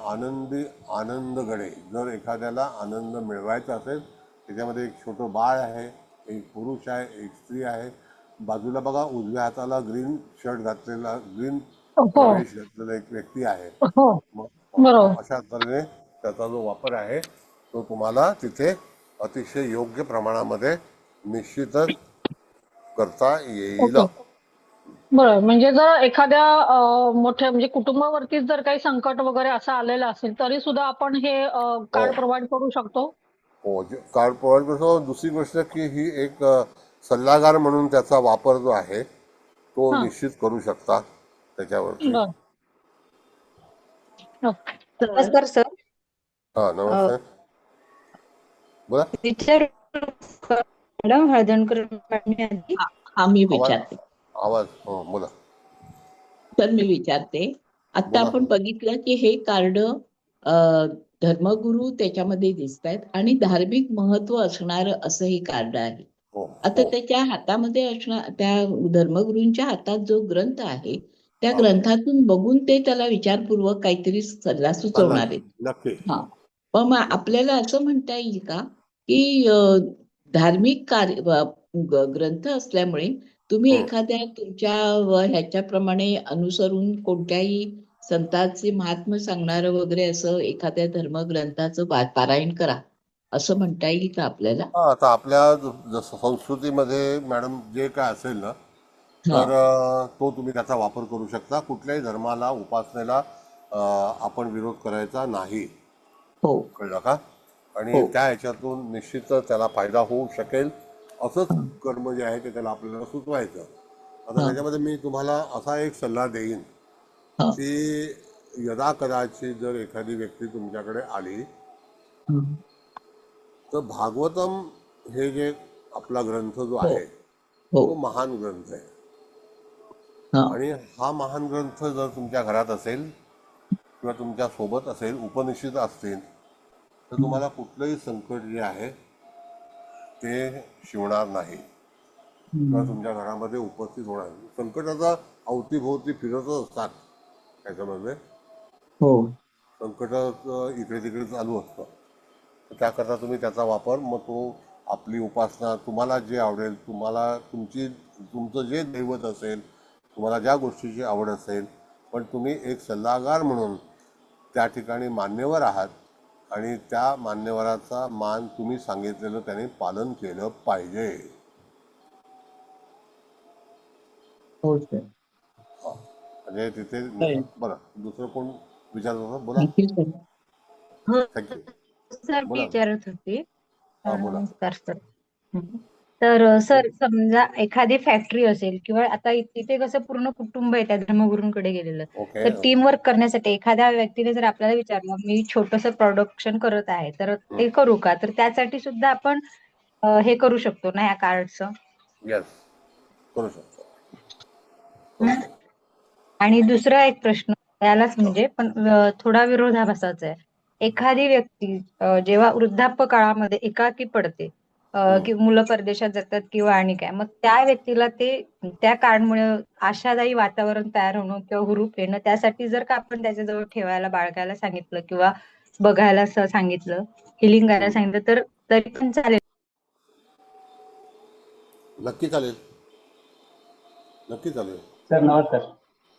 आनंदगडे. जर एखाद्याला आनंद मिळवायचा असेल, त्याच्यामध्ये एक छोटं बाळ आहे, एक पुरुष आहे, एक स्त्री आहे. बाजूला बघा उजव्या हाताला ग्रीन शर्ट घातलेला, ग्रीन हो प्रवेश घातलेला एक व्यक्ती आहे. हो मग बरोबर. अशा तऱ्हेने त्याचा जो वापर आहे तो तुम्हाला तिथे अतिशय योग्य प्रमाणामध्ये निश्चितच करता येईल. ओके बरोबर. म्हणजे जर एखाद्या मोठ्या म्हणजे कुटुंबावरती जर काही संकट वगैरे असं आलेलं असेल तरी सुद्धा आपण हे हो कार्ड प्रोव्हाइड करू शकतो. हो, कार्ड प्रोव्हाइड करतो. दुसरी गोष्ट की ही एक सल्लागार म्हणून त्याचा वापर जो आहे तो हा निश्चित करू शकता त्याच्यावरती. बर ओके. नमस्कार सर. हा नमस्ते, बोला. विचार मॅडम हळदणकर मॅडम आधी. हा मी आवाज विचारते. आवाज हो बोला तर मी विचारते, आता बोला. आपण बघितलं की हे कार्ड धर्मगुरू त्याच्यामध्ये दिसत आहेत आणि धार्मिक महत्व असणारं असं हे कार्ड आहे. हो आता हो त्याच्या हातामध्ये असणार, त्या धर्मगुरूंच्या हातात जो ग्रंथ आहे त्या हा, ग्रंथातून बघून ते त्याला विचारपूर्वक काहीतरी सल्ला चालला सुचवणार आहेत. नक्की. हा, पण मग आपल्याला असं म्हणता येईल का की धार्मिक कार्य ग्रंथ असल्यामुळे तुम्ही हं. एखाद्या तुमच्या ह्याच्याप्रमाणे अनुसरून कोणत्याही संतांचे महात्म्य सांगणारं वगैरे असं एखाद्या धर्मग्रंथाचं पारायण करा असं म्हणता येईल का आपल्याला? हा, आता आपल्या जसं संस्कृतीमध्ये मॅडम जे काय असेल ना, हा तर तो तुम्ही त्याचा वापर करू शकता. कुठल्याही धर्माला, उपासनेला आपण विरोध करायचा नाही, हो कळलं का? आणि हो त्या ह्याच्यातून निश्चितच त्याला फायदा होऊ शकेल असंच हा कर्म जे आहे ते त्याला आपल्याला सुचवायचं. आता हा त्याच्यामध्ये मी तुम्हाला असा एक सल्ला देईन हा की यदा कदाचित जर एखादी व्यक्ती तुमच्याकडे आली हा. तर भागवतम हे जे आपला ग्रंथ जो हो आहे हो तो महान ग्रंथ आहे. हा आणि हा महान ग्रंथ जर तुमच्या घरात असेल किंवा तुमच्या सोबत असेल, उपनिषद असतील, तर तुम्हाला कुठलंही संकट जे आहे ते शिवणार नाही किंवा तुमच्या घरामध्ये उपस्थित होणार नाही. संकटाचा अवतीभोवती फिरतच असतात त्याच्यामध्ये, हो संकट इकडे तिकडे चालू असतं. तर त्याकरता तुम्ही त्याचा वापर, मग तो आपली उपासना, तुम्हाला जे आवडेल, तुम्हाला तुमचं जे दैवत असेल, तुम्हाला ज्या गोष्टीची आवड असेल, पण तुम्ही एक सल्लागार म्हणून त्या ठिकाणी मान्यवर आहात आणि त्या मान्यवराचा मान तुम्ही सांगितलेलं त्याने पालन केलं पाहिजे. हो सर. हा. म्हणजे तिथे कळलं. बरं, दुसरं कोण विचारत होतं? बोला. Thank you sir. हो थँक्यू. सर, मी बोला. विचारत होते. हा बोला. नमस्कार सर. तर सर, समजा एखादी फॅक्टरी असेल किंवा आता तिथे कसं पूर्ण कुटुंब आहे त्या धर्मगुरूंकडे गेलेलं, ओके. तर टीम वर्क करण्यासाठी एखाद्या व्यक्तीने जर आपल्याला विचारलं मी छोटस प्रोडक्शन करत आहे तर ते करू का, तर त्यासाठी सुद्धा आपण हे करू शकतो ना या कार्डचं? येस, करू शकतो, करू शकतो. आणि दुसरा एक प्रश्न यालाच म्हणजे पण थोडा विरोधाभासाचा आहे. एखादी व्यक्ती जेव्हा वृद्धापकाळामध्ये एकाकी पडते, की मुलं परदेशात जातात किंवा आणि काय, मग त्या व्यक्तीला ते त्या कार्डमुळे आशादायी वातावरण तयार होणं किंवा हुरूप येणं, त्यासाठी जर का आपण त्याच्याजवळ ठेवायला बाळगायला सांगितलं किंवा बघायला सांगितलं, हिलिंग करायला सांगितलं, तर तरी पण चालेल? नक्की चालेल. नक्की चालेल. सर नमस्कार.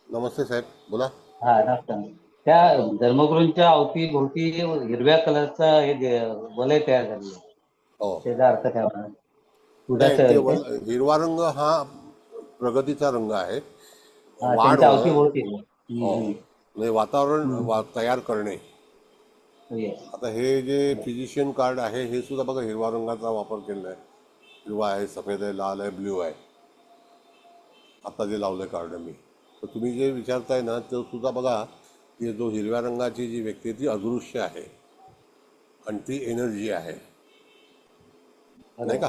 नमस्ते साहेब, बोला. हा नमस्कार. त्या धर्मगुरूंच्या अवतीभोवती हिरव्या कलरचा वलय तयार झालेलं आहे. हो, त्याचा अर्थ काय होणार? नाही दुधाचं ते आहे ते? हिरवा रंग हा प्रगतीचा रंग आहे. हा वाढ त्यांच्या होणं. अवतीभोवती. हो, म्हणजे वातावरण तयार करणे. येस. आता हे जे फिजिशियन कार्ड आहे हे सुद्धा बघा हिरवा रंगाचा वापर केलेला आहे. हिरवा आहे, सफेद आहे, लाल आहे, ब्ल्यू आहे. आता जे लावलं कार्ड मी, तर तुम्ही जे विचारताय ना तो सुद्धा बघा की जो हिरव्या रंगाची जी व्यक्ती आहे ती अदृश्य आहे आणि ती एनर्जी आहे, नाही का?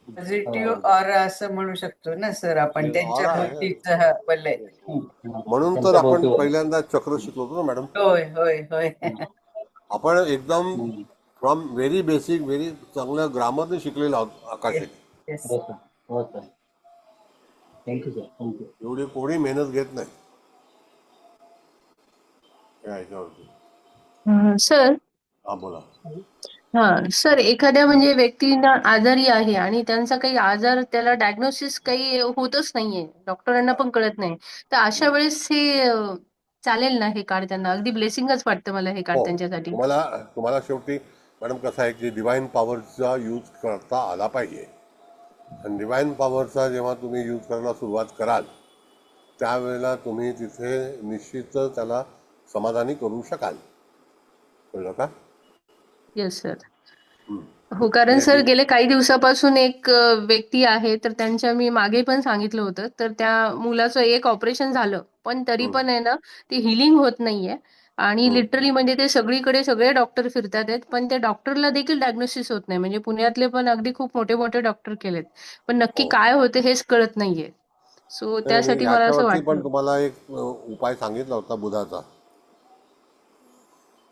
पॉझिटिव्ह ऑरा असं म्हणू शकतो ना सर आपण, ऑरा त्यांच्या आहे. भोवतीचं हा वलय. म्हणून तर त्यांच्या आपण भोवती पहिल्यांदा चक्र शिकलो होतो ना मॅडम. होय होय होय. आपण एकदम फ्रॉम व्हेरी बेसिक, व्हेरी चांगलं ग्रामरने शिकलेलो आहोत आकाशिक. येस. हो सर. हो सर. Thank you sir. थँक्यू. एवढी कोणी मेहनत घेत नाही या ह्याच्यावरती. सर हा बोला. सर एखाद्या म्हणजे व्यक्तीना आजारी आहे आणि त्यांचा काही आजार त्याला डायग्नोसिस काही होतच नाहीये, डॉक्टरांना पण कळत नाही, तर अशा वेळेस हे चालेल ना हे कार्ड? त्यांना अगदी ब्लेसिंगच वाटतं मला हे कार्ड हो, त्यांच्यासाठी. तुम्हाला शेवटी मॅडम कसं आहे की डिवाइन पॉवरचा यूज करता आला पाहिजे. आणि डिवाइन पॉवरचा जेव्हा तुम्ही यूज करायला सुरुवात कराल त्यावेळेला तुम्ही तिथे निश्चितच त्याला समाधानी करू शकाल. कळलं का? Yes sir. हम्म. हो, कारण सर याची- गेले काही दिवसापासून एक व्यक्ती आहे, तर त्यांच्या मी मागे पण सांगितलं होतं, तर त्या मुलाचं एक ऑपरेशन झालं, पण तरी पण आहे ना ते हिलिंग होत नाहीये. आणि लिटरली म्हणजे ते सगळीकडे सगळे डॉक्टर फिरतात आहेत, पण त्या डॉक्टरला देखील डायग्नोसिस होत नाही. म्हणजे पुण्यातले पण अगदी खूप मोठे मोठे डॉक्टर केलेत, पण नक्की हो. काय होते हेच कळत नाहीये. सो नाही, मी त्यासाठी मला असं याच्यावरती पण वाटतं. तुम्हाला एक उपाय सांगितला होता बुधाचा.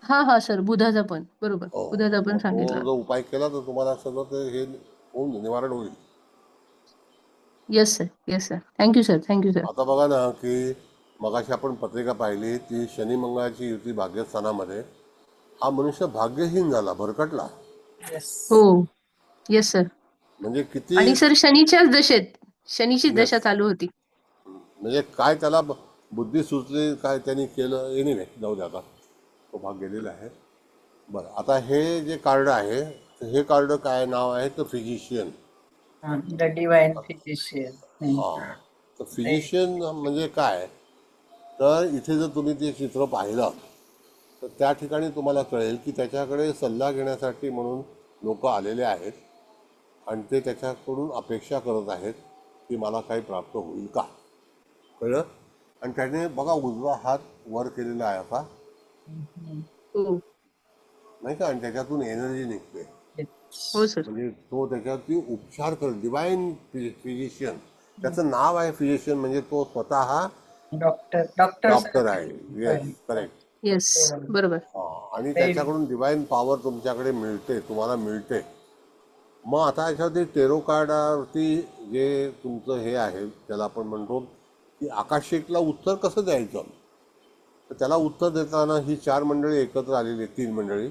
हा सर, बुधाचा पण बरोबर, हो, बुधाचा पण मग तो सांगितलं. जो उपाय केला तर तुम्हाला सगळं ते हे होऊन निवारण होईल. Yes sir. Yes sir. Thank you sir. Thank you sir. आता बघा ना की मगाशी आपण पत्रिका पाहिली ती शनी मंगळाची युती भाग्यस्थानामध्ये, हा मनुष्य भाग्यहीन झाला, भरकटला. येस. हो. Yes sir. म्हणजे किती आणि सर शनीच्याच दशेत, शनीची Yes. दशा चालू होती. म्हणजे काय त्याला बुद्धी सुचली, काय त्यांनी केलं, एनिवे जाऊ दे, आता तो भाग गेलेला आहे. बरं, आता हे जे कार्ड आहे हे कार्ड काय नाव आहे तर फिजिशियन. The divine physician. हां, तर फिजिशियन म्हणजे काय, तर इथे जर तुम्ही ते चित्र पाहिलं तर त्या ठिकाणी तुम्हाला कळेल की त्याच्याकडे सल्ला घेण्यासाठी म्हणून लोक आलेले आहेत आणि ते त्याच्याकडून अपेक्षा करत आहेत की मला काही प्राप्त होईल का. कळलं? आणि त्याने बघा उजवा हात वर केलेला आहे असा, हो. नाही का, आणि त्याच्यातून एनर्जी निघते. हो सर. म्हणजे तो त्याच्यावरती उपचार करतो. डिवाइन फिजिशियन त्याचं नाव आहे फिजिशियन, म्हणजे तो स्वतः डॉक्टर डॉक्टर आहे. Yes, correct. येस, बरोबर. आणि त्याच्याकडून डिवाइन पॉवर तुमच्याकडे मिळते, तुम्हाला मिळते. मग आता याच्यावरती टेरो कार्डावरती जे तुमचं हे आहे त्याला आपण म्हणतो की आकाशिकला उत्तर कसं द्यायचं, तर त्याला उत्तर देताना ही 4 मंडळी एकत्र आलेली आहेत, 3 मंडळी,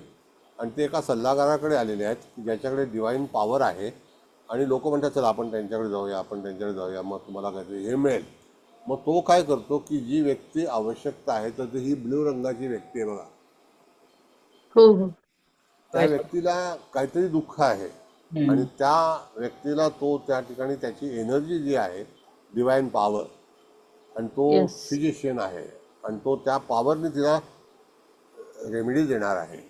आणि ते एका सल्लागाराकडे आलेले आहेत की ज्याच्याकडे डिवाइन पॉवर आहे. आणि लोक म्हणतात चला आपण त्यांच्याकडे जाऊया, आपण त्यांच्याकडे जाऊया, मग तुम्हाला काहीतरी हे मिळेल. मग तो काय करतो की जी व्यक्ती आवश्यकता आहे, तर ती ही ब्ल्यू रंगाची व्यक्ती आहे बघा, हो हो. त्या व्यक्तीला काहीतरी दुःख आहे आणि त्या व्यक्तीला तो त्या ठिकाणी त्याची एनर्जी जी आहे डिवाइन पॉवर, आणि तो Yes. फिजिशियन आहे आणि तो त्या पॉवरने तिला रेमेडी देणार आहे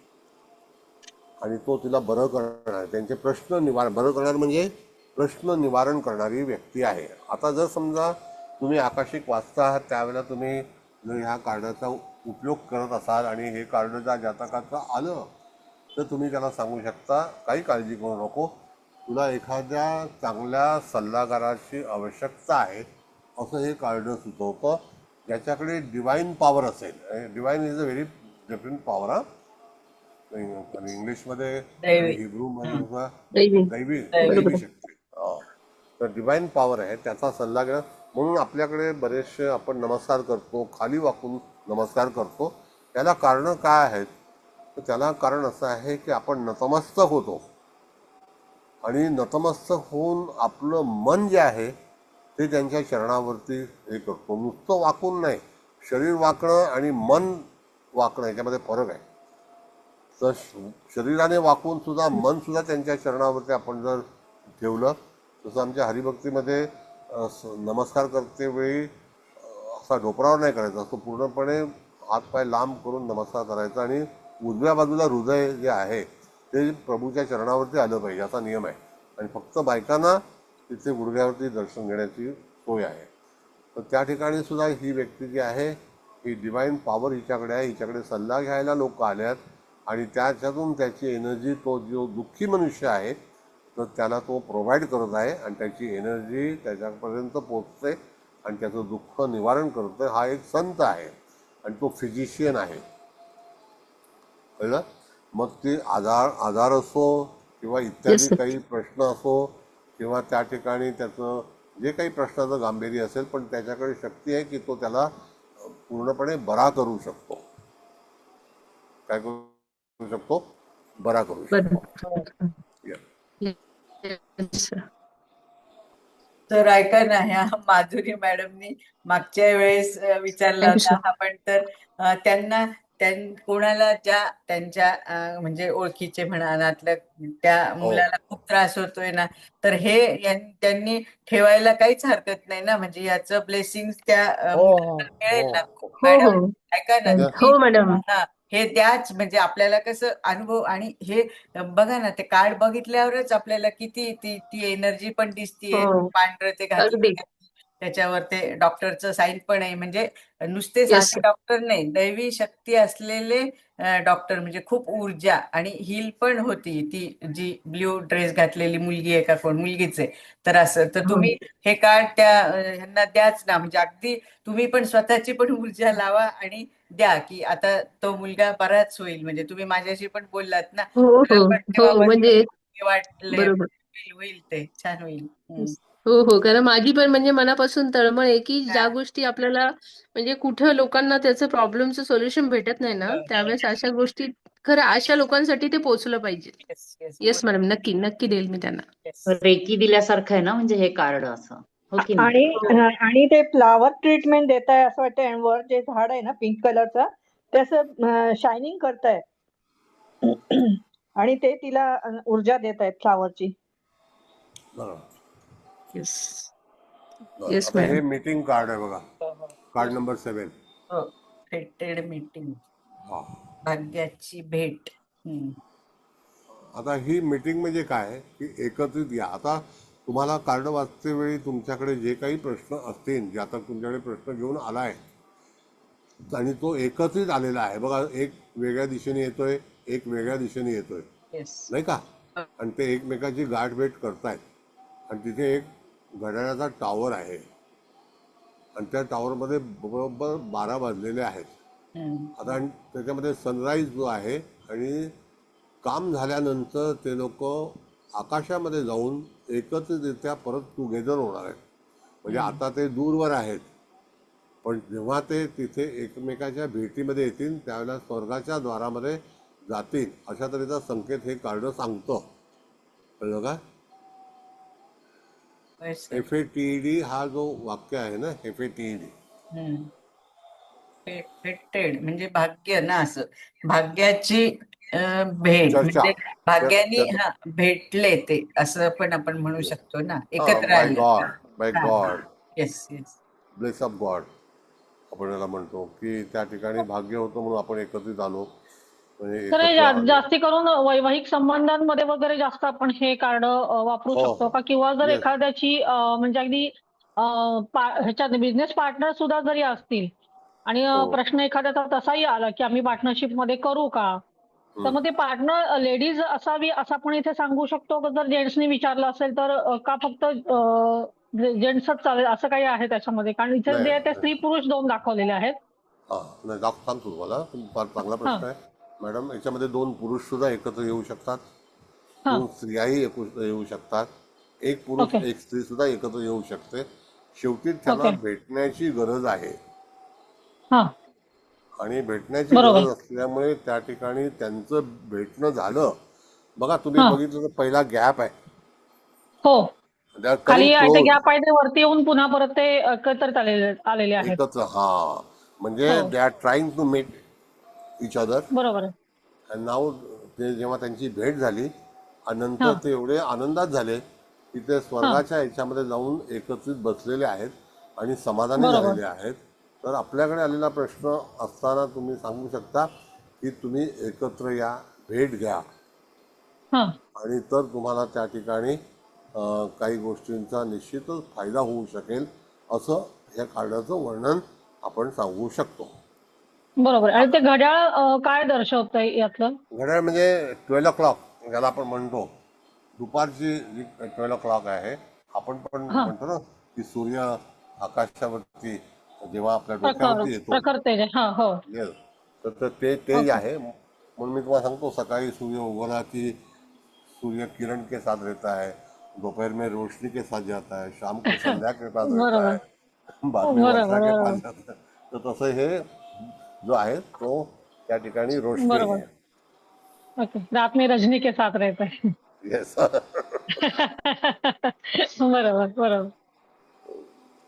आणि तो तिला बरं करणार आहे. त्यांचे प्रश्न निवारण, बरं करणार म्हणजे प्रश्न निवारण करणारी व्यक्ती आहे. आता जर समजा तुम्ही आकाशिक वाचता आहात त्यावेळेला तुम्ही जर ह्या कार्डाचा उपयोग करत असाल आणि हे कार्ड जर जातकाचं आलं तर तुम्ही त्याला सांगू शकता काही काळजी करू नको, तुला एखाद्या चांगल्या सल्लागाराची आवश्यकता आहे असं हे कार्ड सुचवतं, ज्याच्याकडे डिवाइन पॉवर असेल. Divine is a very different power. इंग्लिशमध्ये, हिब्रूमध्ये दैवी शक्ती. तर डिवाइन पॉवर आहे, त्याचा सल्ला घेणं. म्हणून आपल्याकडे बरेचसे आपण नमस्कार करतो, खाली वाकून नमस्कार करतो. त्याला कारणं काय आहेत, तर त्याला कारण असं आहे की आपण नतमस्तक होतो आणि नतमस्तक होऊन आपलं मन जे आहे ते त्यांच्या चरणावरती हे करतो. नुसतं वाकून नाही, शरीर वाकणं आणि मन वाकणं याच्यामध्ये फरक आहे. तर शरीराने वाकून सुद्धा मन सुद्धा त्यांच्या चरणावरती आपण जर ठेवलं, तसं आमच्या हरिभक्तीमध्ये नमस्कार करते वेळी असा ढोपरावर नाही करायचा, असतो पूर्णपणे हातपाय लांब करून नमस्कार करायचा आणि उजव्या बाजूला हृदय जे आहे ते प्रभूच्या चरणावरती आलं पाहिजे असा नियम आहे. आणि फक्त बायकांना तिथे गुडघ्यावरती दर्शन घेण्याची सोय आहे. तर त्या ठिकाणी सुद्धा ही व्यक्ती जी आहे ही डिवाईन पॉवर हिच्याकडे आहे. हिच्याकडे सल्ला घ्यायला लोक आल्यात आणि त्याच्यातून त्याची एनर्जी, तो जो दुःखी मनुष्य आहे तर त्याला तो प्रोव्हाइड करत आहे आणि त्याची एनर्जी त्याच्यापर्यंत पोचते आणि त्याचं दुःख निवारण करतो. हा एक संत आहे आणि तो फिजिशियन आहे, कळलं? मग ते आजार असो किंवा इत्यादी काही प्रश्न असो किंवा त्या ठिकाणी त्याचं जे काही प्रश्नाचं गांभीर्य असेल, पण त्याच्याकडे शक्ती आहे की तो त्याला पूर्णपणे बरा करू शकतो. काय करू शकतो? बरा करू शकतो. तर ऐका ना, ह्या माधुरी मॅडमनी मागच्या वेळेस विचारला थँक्यू होता सर. आपण, तर त्यांना कोणाला ज्या त्यांच्या म्हणजे ओळखीचे म्हणा नातल्या त्या मुलाला खूप त्रास होतोय ना, तर हे त्यांनी ठेवायला काहीच हरकत नाही ना, म्हणजे याचं ब्लेसिंग त्या मुलाला मिळेल ना. हो मॅडम हो ऐका ना, हो मॅडम. हा हे द्याच म्हणजे आपल्याला कसं अनुभव आणि हे बघा ना, ते कार्ड बघितल्यावरच आपल्याला किती ती एनर्जी पण दिसतीये, हो पांढरं ते अगदी. घातलं त्याच्यावर ते डॉक्टरचं साईन पण आहे. म्हणजे नुसते येस साधे डॉक्टर नाही, दैवी शक्ती असलेले डॉक्टर, म्हणजे खूप ऊर्जा आणि हील पण होती ती जी ब्ल्यू ड्रेस घातलेली मुलगी आहे का कोण मुलगीच आहे. तर असं तर तुम्ही हे कार्ड त्या ह्यांना द्याच ना, म्हणजे अगदी तुम्ही पण स्वतःची पण ऊर्जा लावा आणि द्या की आता तो मुलगा बराच होईल. म्हणजे तुम्ही माझ्याशी पण बोललात ना, हो हो मला वाटते हो बाबा म्हणजे वाटले बरोबर. होईल ते छान होईल. हो हो कारण माझी पण म्हणजे मनापासून तळमळ आहे की हा. ज्या गोष्टी आपल्याला म्हणजे कुठं लोकांना त्याचं प्रॉब्लेमचं सोल्युशन भेटत नाही ना, त्यावेळेस अशा गोष्टी खरं अशा लोकांसाठी ते पोहोचलं पाहिजे. येस येस येस मॅडम, नक्की नक्की देईल मी त्यांना. येस. रेकी दिल्यासारखं आहे ना म्हणजे हे कार्ड असं, हो की नाही? आणि आणि ते फ्लावर ट्रीटमेंट देत आहे असं वाटतं. आणि वर जे झाड आहे ना पिंक कलरचं ते असं शायनिंग करताय आणि ते तिला ऊर्जा देत आहेत फ्लावरची. येस येस आता हे मॅडम. मीटिंग कार्ड आहे बघा, कार्ड नंबर 7. हो, फेटेड मीटिंग, हा, भाग्याची भेट. आता ही मीटिंग म्हणजे काय की एकत्रित या. आता तुम्हाला कार्ड वाचते वेळी तुमच्याकडे जे काही प्रश्न असतील, जे आता तुमच्याकडे प्रश्न घेऊन आलाय आणि तो एकत्रित आलेला आहे बघा, एक वेगळ्या दिशेने येतोय, एक वेगळ्या दिशेने येतोय, येस नाही का? आणि ते एकमेकाची गाठभेट करतायत आणि तिथे एक घड्याळाचा टॉवर आहे आणि त्या टॉवरमध्ये बरोबर 12 वाजलेले आहेत. आता आणि त्याच्यामध्ये सनराईज जो आहे आणि काम झाल्यानंतर ते लोक आकाशामध्ये जाऊन एकत्रितरित्या परत टुगेदर होणार आहेत. म्हणजे आता ते दूरवर आहेत, पण जेव्हा ते तिथे एकमेकाच्या भेटीमध्ये येतील त्यावेळेला स्वर्गाच्या द्वारामध्ये जातील, अशा तऱ्हेचा संकेत हे कार्ड सांगतं. कळलं का? FATED हा जो वाक्य आहे ना, FATED फेटेड म्हणजे भाग्य ना, असं भाग्याची भेट चर्चा. म्हणजे भाग्याने भेटले ते, असं पण आपण म्हणू शकतो ना, एकत्र बाय आले. God, by God, yes yes bless of God आपण याला म्हणतो की त्या ठिकाणी भाग्य होतं म्हणून आपण एकत्रित आलो, म्हणजे तर एकत्र आलो. जास्ती करून वैवाहिक संबंधांमध्ये वगैरे जास्त आपण हे कार्ड वापरू हो, शकतो का? किंवा जर yes. एखाद्याची म्हणजे अगदी ह्याच्यात बिझनेस पार्टनर सुद्धा जरी असतील आणि प्रश्न एखाद्याचा तसाही आला की आम्ही पार्टनरशिप मध्ये करू का, तर मग ते पार्टनर लेडीज असावी असं आपण इथे सांगू शकतो का? जर जेंट्सनी विचारलं असेल तर का फक्त जेंट्सच चालेल असं काही आहे त्याच्यामध्ये? कारण इथे जे आहे ते स्त्री पुरुष दोन दाखवलेले आहेत. नाही सांगतो तुम्हाला, फार चांगला प्रश्न आहे मॅडम. याच्यामध्ये 2 पुरुष सुद्धा एकत्र येऊ शकतात, 2 स्त्रियाही येऊ शकतात, एक पुरुष एक स्त्री सुद्धा एकत्र येऊ शकते. शेवटी त्यांना भेटण्याची गरज आहे आणि भेटण्याची गरज असल्यामुळे त्या ठिकाणी त्यांचं भेटणं झालं. बघा तुम्ही बघितलं तर पहिला गॅप आहे, दे आर खाली कमिंग ते क्लोज गॅप आहे ते वरती येऊन पुन्हा परत ते एकत्रित आलेले आहेत. एकत्र. हा, म्हणजे हो they are trying to meet each other. बरोबर आहे. आणि नाव ते जेव्हा त्यांची भेट झाली आणि हा नंतर ते एवढे आनंदात झाले की ते हा स्वर्गाच्या ह्याच्यामध्ये जाऊन एकत्रित बसलेले आहेत आणि समाधानी बरोबर. झालेले आहेत. तर आपल्याकडे आलेला प्रश्न असताना तुम्ही सांगू शकता की तुम्ही एकत्र या, भेट घ्या, हा आणि तर तुम्हाला त्या ठिकाणी काही गोष्टींचा निश्चितच फायदा होऊ शकेल, असं या कार्डाचं वर्णन आपण सांगू शकतो. बरोबर. आणि ते घड्याळ काय दर्शवतंय यातलं? घड्याळ म्हणजे 12 o'clock ज्याला आपण म्हणतो, दुपारची जी 12 o'clock आहे. आपण पण हा म्हणतो ना की सूर्य आकाशावरती जेव्हा आपल्या डोक्यावरती येतो, प्रखर तेज आहे. हा हो येस, तर ते तेज ओके. आहे. म्हणून मी तुम्हाला सांगतो, सकाळी सूर्य उगवला की सूर्य किरण के साथ रहता है, दोपहर में रोशनी के साथ जाता है, शाम को संध्या के साथ रहता बरोबर है, बाद में बरोबर वर्षा के पास बरोबर जाता है. तर तसं हे जो आहे तो त्या ठिकाणी रोशनी बरोबर. आहे. ओके. रात में रजनी के साथ रहता है. येस. बरोबर बरोबर.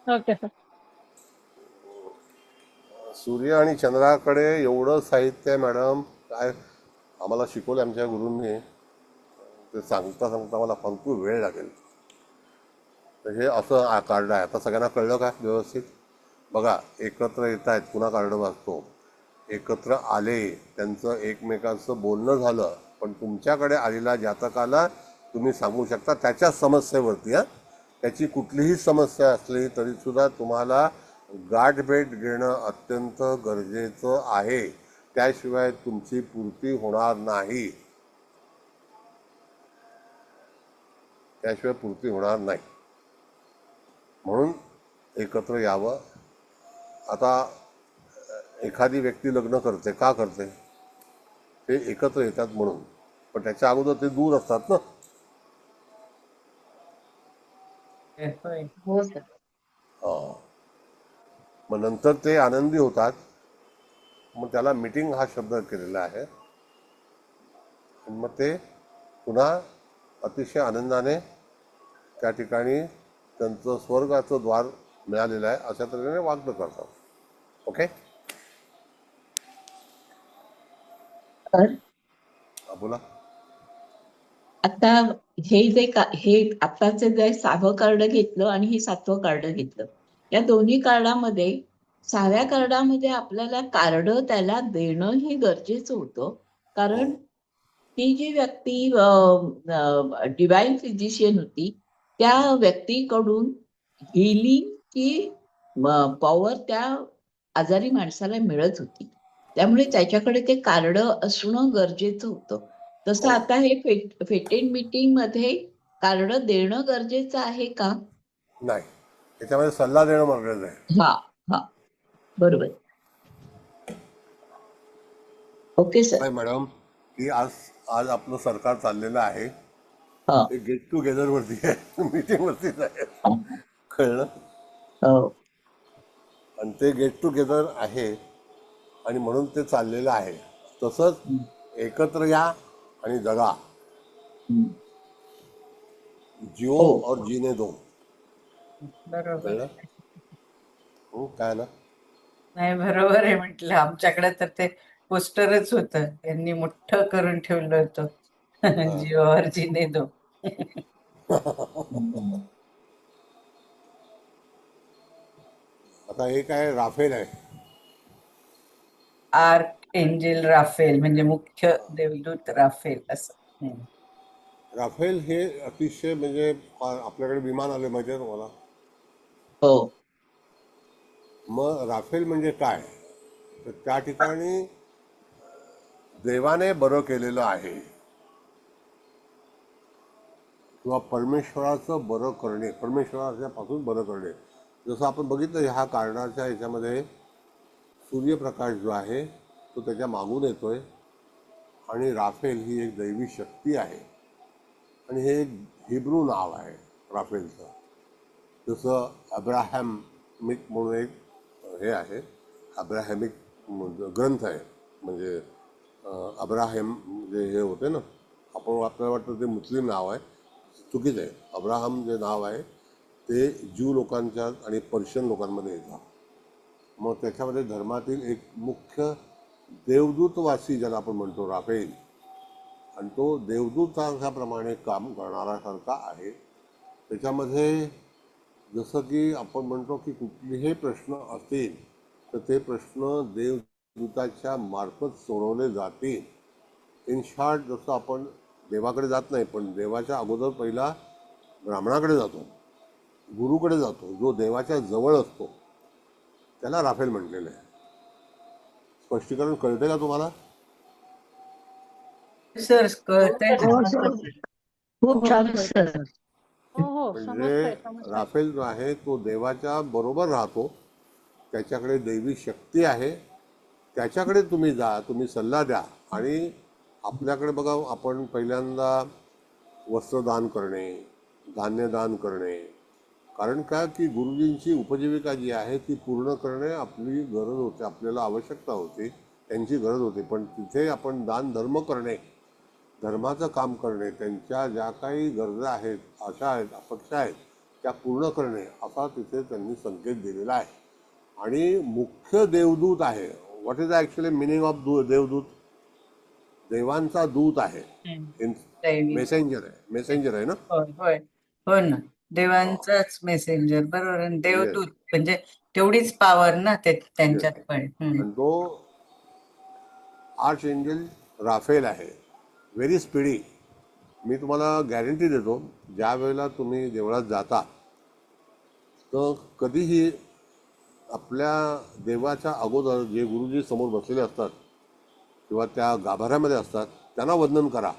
Okay sir. सूर्य आणि चंद्राकडे एवढं साहित्य आहे मॅडम, काय आम्हाला शिकवलं आमच्या गुरूंनी. ते सांगता सांगता मला भरपूर वेळ लागेल. तर हे असं कार्ड आहे. आता सगळ्यांना कळलं का व्यवस्थित? बघा, एकत्र येत आहेत, पुन्हा कार्ड वाचतो. एकत्र आले, त्यांचं एकमेकांचं बोलणं झालं, पण तुमच्याकडे आलेल्या जातकाला तुम्ही सांगू शकता त्याच्या समस्येवरती. त्याची कुठलीही समस्या असली तरीसुद्धा तुम्हाला गाठभेट घेणं अत्यंत गरजेचं आहे. त्याशिवाय तुमची पूर्ती होणार नाही. त्याशिवाय पूर्ती होणार नाही. म्हणून एकत्र यावं. आता एखादी व्यक्ती लग्न करते, का करते? ते एकत्र येतात म्हणून. पण त्याच्या अगोदर ते दूर असतात ना. होय. हो सर. हा. मग नंतर ते आनंदी होतात. मग त्याला मीटिंग हा शब्द केलेला आहे. आणि मग ते पुन्हा अतिशय आनंदाने त्या ठिकाणी त्यांचं स्वर्गाचं द्वार मिळालेलं आहे अशा तऱ्हेने वागणं करतात. ओके. तर बोला. आता हे आताचे जे 6वं कार्ड घेतलं आणि हे 7वं कार्ड घेतलं, या दोन्ही कार्डामध्ये 6व्या कार्डामध्ये आपल्याला कार्ड त्याला देणं हे गरजेचं होतं. कारण ती जी व्यक्ती डिवाइन फिजिशियन होती, त्या व्यक्तीकडून हिलिंगची पॉवर त्या आजारी माणसाला मिळत होती. त्यामुळे त्याच्याकडे ते कार्ड असणं गरजेचं होतं. तसं आता हे फेटेड मीटिंग मध्ये कार्ड देणं गरजेचं आहे का? नाही, त्याच्यामध्ये सल्ला देणं गरजेचं आहे. हा हा बरोबर. Okay sir. काय मॅडम, की आज आपलं सरकार चाललेलं आहे हा ते गेट टुगेदर वरती आहे, मीटिंग वरतीच आहे. कळलं? हो आणि ते गेट टुगेदर आहे आणि म्हणून ते चाललेलं आहे. तसंच एकत्र या आणि जगा. जिओ हो और जीने दो. बरोबर. कळलं? काय ना. नाही, बरोबर आहे म्हटलं. आमच्याकडे तर ते पोस्टरच होतं, त्यांनी मोठं करून ठेवलं होतं. जिओ और जीने दो. आता हे काय राफेल आहे. आर्क एंजेल राफेल म्हणजे मुख्य देवदूत राफेल असं. राफेल हे अतिशय म्हणजे आपल्याकडे विमान आले माहिती आहे तुम्हाला. हो मग राफेल म्हणजे काय? तर त्या ठिकाणी देवाने बरं केलेलं आहे किंवा परमेश्वराचं बरं करणे, परमेश्वराच्यापासून बरं करणे. जसं आपण बघितलं ह्या कार्डाच्या ह्याच्यामध्ये सूर्यप्रकाश जो आहे तो त्याच्या मागून येतोय आणि राफेल ही एक दैवी शक्ती आहे आणि हे एक हिब्रू नाव आहे राफेलचं. जसं अब्राहॅमिक म्हणून एक हे आहे, अब्राहॅमिक ग्रंथ आहे. म्हणजे अब्राहम जे हे होते ना, आपण आपल्याला वाटतं ते मुस्लिम नाव आहे, चुकीचं आहे. अब्राहम जे नाव आहे ते ज्यू लोकांच्या आणि पर्शियन लोकांमध्ये येतं. मग त्याच्यामध्ये धर्मातील एक मुख्य देवदूतवासी ज्याला आपण म्हणतो राफेल, आणि तो देवदूताप्रमाणे काम करणाऱ्यासारखा आहे. त्याच्यामध्ये जसं की आपण म्हणतो की कुठलेही प्रश्न असतील तर ते प्रश्न देवदूताच्या मार्फत सोडवले जातील. इन शॉर्ट, जसं आपण देवाकडे जात नाही पण देवाच्या अगोदर पहिला ब्राह्मणाकडे जातो, गुरुकडे जातो, जो देवाच्या जवळ असतो, त्याला राफेल म्हटलेलं आहे. स्पष्टीकरण कळते का तुम्हाला? सर कळतंय हो ना. सर, खूप छान सर. हो हो म्हणजे समजतंय समजतंय. राफेल जो आहे तो देवाच्या बरोबर राहतो, त्याच्याकडे दैवी शक्ती आहे, त्याच्याकडे तुम्ही जा, तुम्ही सल्ला द्या. आणि आपल्याकडे बघा, आपण पहिल्यांदा वस्त्रदान करणे, धान्यदान करणे, कारण काय की गुरुजींची उपजीविका जी आहे ती पूर्ण करणे आपली गरज होते, आपल्याला आवश्यकता होती, त्यांची गरज होती. पण तिथे आपण दान धर्म करणे, धर्माचं काम करणे, त्यांच्या ज्या काही गरजा आहेत, आशा आहेत, अपेक्षा आहेत, त्या पूर्ण करणे असा तिथे त्यांनी संकेत दिलेला आहे. आणि मुख्य देवदूत आहे. What is actually meaning of देवदूत? देवांचा दूत आहे, दैवी. मेसेंजर आहे ना. होय होय हो ना, देवांचाच मेसेंजर, बरोबर. आणि देवदूत म्हणजे तेवढीच पॉवर ना त्यांच्यात पण. आणि तो आर्च एंजल राफेल आहे, व्हेरी स्पीडी. मी तुम्हाला गॅरंटी देतो, ज्या वेळेला तुम्ही देवळात जाता तर कधीही आपल्या देवाच्या अगोदर जे गुरुजी समोर बसलेले असतात किंवा त्या गाभाऱ्यामध्ये असतात त्यांना वंदन करा.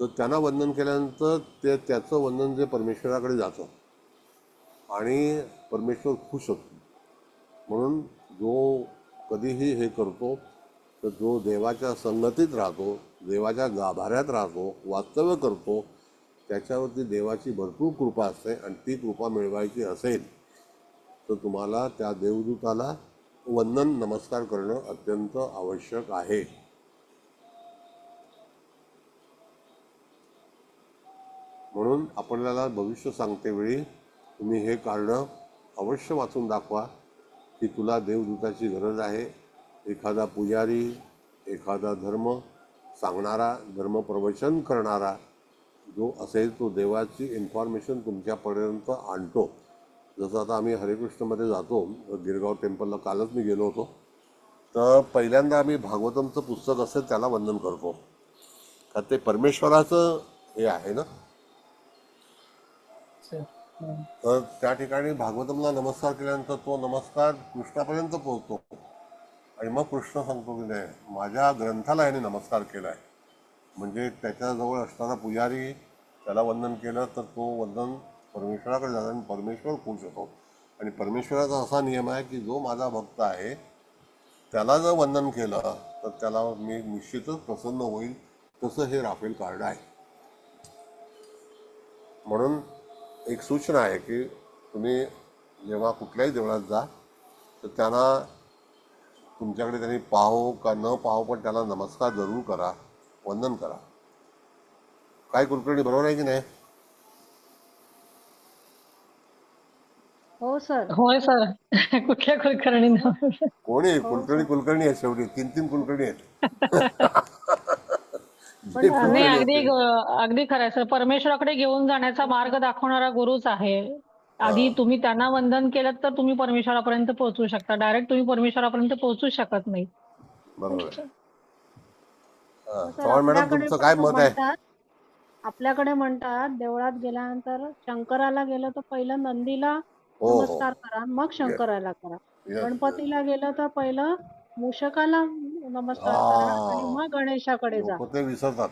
तर त्यांना वंदन केल्यानंतर त्याचं वंदन जे परमेश्वराकडे जातं आणि परमेश्वर खुश होतो. म्हणून जो कधीही हे करतो तर जो देवाच्या संगतीत राहतो, देवाच्या गाभाऱ्यात राहतो, वास्तव्य करतो, त्याच्यावरती देवाची भरपूर कृपा असते. आणि ती कृपा मिळवायची असेल तर तुम्हाला त्या देवदूताला वंदन नमस्कार करणं अत्यंत आवश्यक आहे. म्हणून आपल्याला भविष्य सांगते वेळी तुम्ही हे काढणं अवश्य वाचून दाखवा की तुला देवदूताची गरज आहे. एखादा पुजारी, एखादा धर्म सांगणारा, धर्म प्रवचन करणारा जो असेल तो देवाची इन्फॉर्मेशन तुमच्यापर्यंत आणतो. जसं आता आम्ही हरेकृष्णमध्ये जातो, गिरगाव टेम्पलला कालच मी गेलो होतो, तर पहिल्यांदा आम्ही भागवतमचं पुस्तक असेल त्याला वंदन करतो, का ते परमेश्वराचं हे आहे ना. तर त्या ठिकाणी भागवतमला नमस्कार केल्यानंतर तो नमस्कार कृष्णापर्यंत पोहोचतो. आणि मग कृष्ण सांगतो की नाही, माझ्या ग्रंथाला याने नमस्कार केला आहे. म्हणजे त्याच्याजवळ असणारा पुजारी त्याला वंदन केलं तर तो वंदन परमेश्वराकडे जातं आणि परमेश्वर खुश होतो. आणि परमेश्वराचा असा नियम आहे की जो माझा भक्त आहे त्याला जर वंदन केलं तर त्याला मी निश्चितच प्रसन्न होईल. तसं हे राफेल कार्ड आहे. म्हणून एक सूचना आहे की तुम्ही जेव्हा कुठल्याही देवळात जा तर त्यांना तुमच्याकडे त्यांनी पाहो का न पाहो पण त्याला नमस्कार जरूर करा, वंदन करा. काय कुलकर्णी, बरोबर आहे की नाही? हो सर. होय सर. कुठल्या कुलकर्णींना? कोणी कुलकर्णी आहेत, शेवटी 3 कुलकर्णी आहेत. पण नाही, अगदी खरं आहे सर. परमेश्वराकडे घेऊन जाण्याचा मार्ग दाखवणारा गुरुच आहे. आधी तुम्ही त्यांना वंदन केलं तर तुम्ही परमेश्वरापर्यंत पोहोचू शकता. डायरेक्ट तुम्ही परमेश्वरापर्यंत पोहोचू शकत नाही. बरोबर आहे. सर, चव्हाण मॅडम, आपल्याकडे तुमचं काय मत आहे? आपल्याकडे म्हणतात देवळात गेल्यानंतर शंकराला गेलं तर पहिलं नंदीला हो हो, नमस्कार करा, मग शंकराला करा. येस. गणपतीला गेलं तर पहिलं मूषकाला नमस्कार करा आणि मग गणेशाकडे जा. लोक ते विसरतात.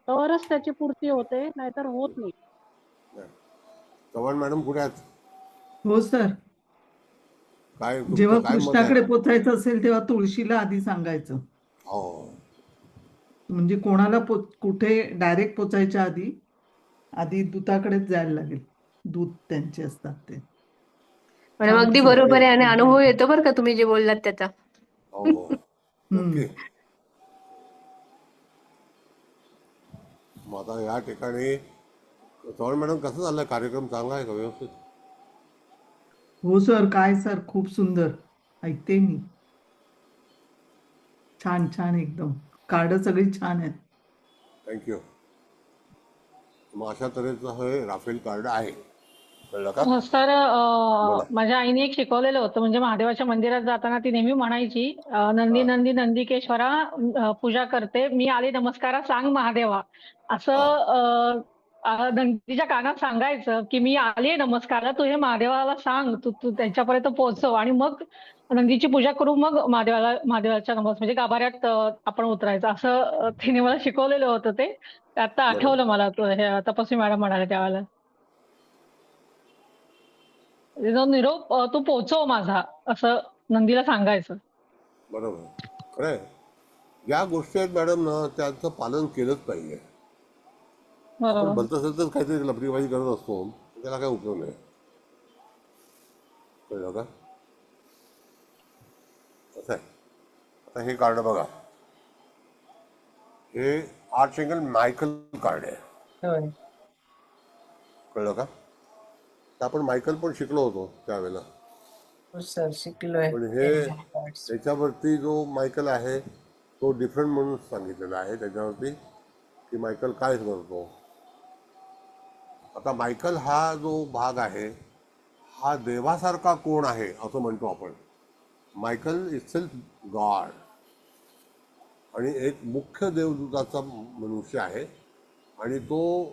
तरच त्याची पूर्ती होते, नाहीतर होत नाही. चव्हाण मॅडम कुठे आहेत? हो सर, काय जेव्हा तुमचं काय मत कृष्णाकडे आहे? पोचायचं असेल तेव्हा तुळशीला आधी सांगायचं. हो, म्हणजे कोणाला कुठे डायरेक्ट पोचायच्या आधी दूताकडेच जायला लागेल. दूत त्यांचे असतात ते. मॅडम छान अगदी सर. बरोबर आहे आणि अनुभव येतो बरं का तुम्ही जे बोललात त्याचा. हो हो, नक्की. मग आता या ठिकाणी चव्हाण मॅडम, कसं झालं कार्यक्रम? चांगला आहे का? व्यवस्थित? हो सर, काय सर, खूप सुंदर. ऐकते मी. छान छान एकदम. कार्ड सगळी छान आहेत. थँक्यू. मग अशा तऱ्हेचं हे राफेल कार्ड आहे, कळलं का? सर बोला. माझ्या आईने एक शिकवलेलं होतं, म्हणजे महादेवाच्या मंदिरात जाताना ती नेहमी म्हणायची, नंदी हा. नंदी नंदिकेश्वरा, पूजा करते मी, आले नमस्कारा सांग महादेवा. असं नंदीच्या कानात सांगायचं की मी आले नमस्कारा, तू हे महादेवाला सांग, तू तू त्यांच्यापर्यंत पोहोचव, आणि मग नंदीची पूजा करू, मग महादेवाच्या म्हणजे गाभाऱ्यात आपण उतरायचं. असं तिने मला शिकवलेलं होतं. ते आता बरोबर आठवलं मला, हे तपस्वी मॅडम म्हणाले त्यावेळेला. जो निरोप तू पोहोचव माझा, असं नंदीला सांगायचं. बरोबर, खरं आहे. ज्या गोष्टी आहेत मॅडम ना, त्यांचं पालन केलंच पाहिजे. आपण बरोबर. भलतं असेल तर काहीतरी लफडीबाजी करत असतो, त्याला काय उपयोग नाही, कळलं का? असं आहे. आता हे कार्ड बघा, हे आर्चएंगल मायकल कार्ड आहे, होय. कळलं का? तर आपण मायकल पण शिकलो होतो त्यावेळेला, हो सर, शिकलोय. पण हे त्याच्यावरती जो मायकल आहे तो डिफरंट म्हणून सांगितलेला आहे त्याच्यावरती, की मायकल काय करतो. आता मायकल हा जो भाग आहे हा देवासारखा कोण आहे असं म्हणतो आपण. मायकल इज सेल्फ गॉड आणि एक मुख्य देवदूताचा मनुष्य आहे, आणि तो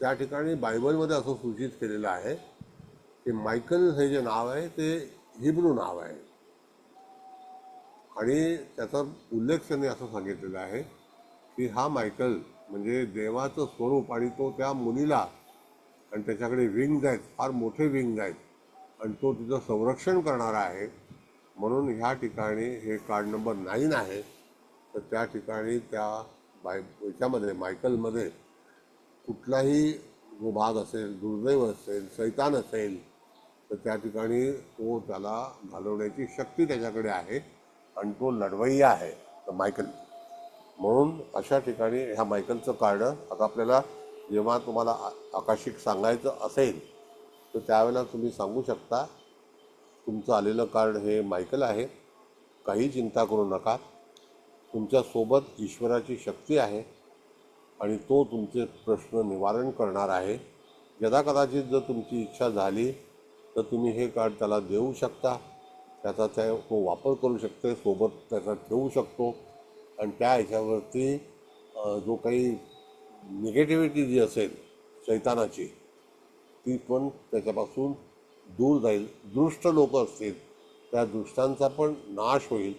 त्या ठिकाणी बायबलमध्ये असं सूचित केलेलं आहे की मायकल हे जे नाव आहे ते हिब्रू नाव आहे, आणि त्याचा उल्लेख त्यांनी असं सांगितलेला आहे की हा मायकल म्हणजे देवाचं स्वरूप, आणि तो त्या मुलीला, आणि त्याच्याकडे विंग्ज आहेत, फार मोठे विंग्ज आहेत, आणि तो तिचं संरक्षण करणारा आहे. म्हणून ह्या ठिकाणी हे कार्ड नंबर 9 आहे. तर त्या ठिकाणी त्या याच्यामध्ये मायकलमध्ये कुठलाही जो भाग असेल, दुर्दैव असेल, शैतान असेल, तर त्या ठिकाणी तो त्याला घालवण्याची शक्ती त्याच्याकडे आहे, आणि तो लढवय्या आहे तर मायकल. म्हणून अशा ठिकाणी ह्या मायकलचं कार्ड आता आपल्याला जेव्हा तुम्हाला आकाशिक सांगायचं असेल तर त्यावेळेला तुम्ही सांगू शकता तुमचं आलेलं कार्ड हे मायकल आहे, काही चिंता करू नका, तुमच्यासोबत ईश्वराची शक्ती आहे आणि तो तुमचे प्रश्न निवारण करणार आहे. यदा कदाचित जर तुमची इच्छा झाली तर तुम्ही हे कार्ड त्याला देऊ शकता, त्याचा तो वापर करू शकते, सोबत त्याचा ठेवू शकतो, आणि त्या ह्याच्यावरती जो काही निगेटिव्हिटी जी असेल शैतानाची ती पण त्याच्यापासून दूर जाईल. दृष्ट लोक असतील त्या दृष्टांचा पण नाश होईल,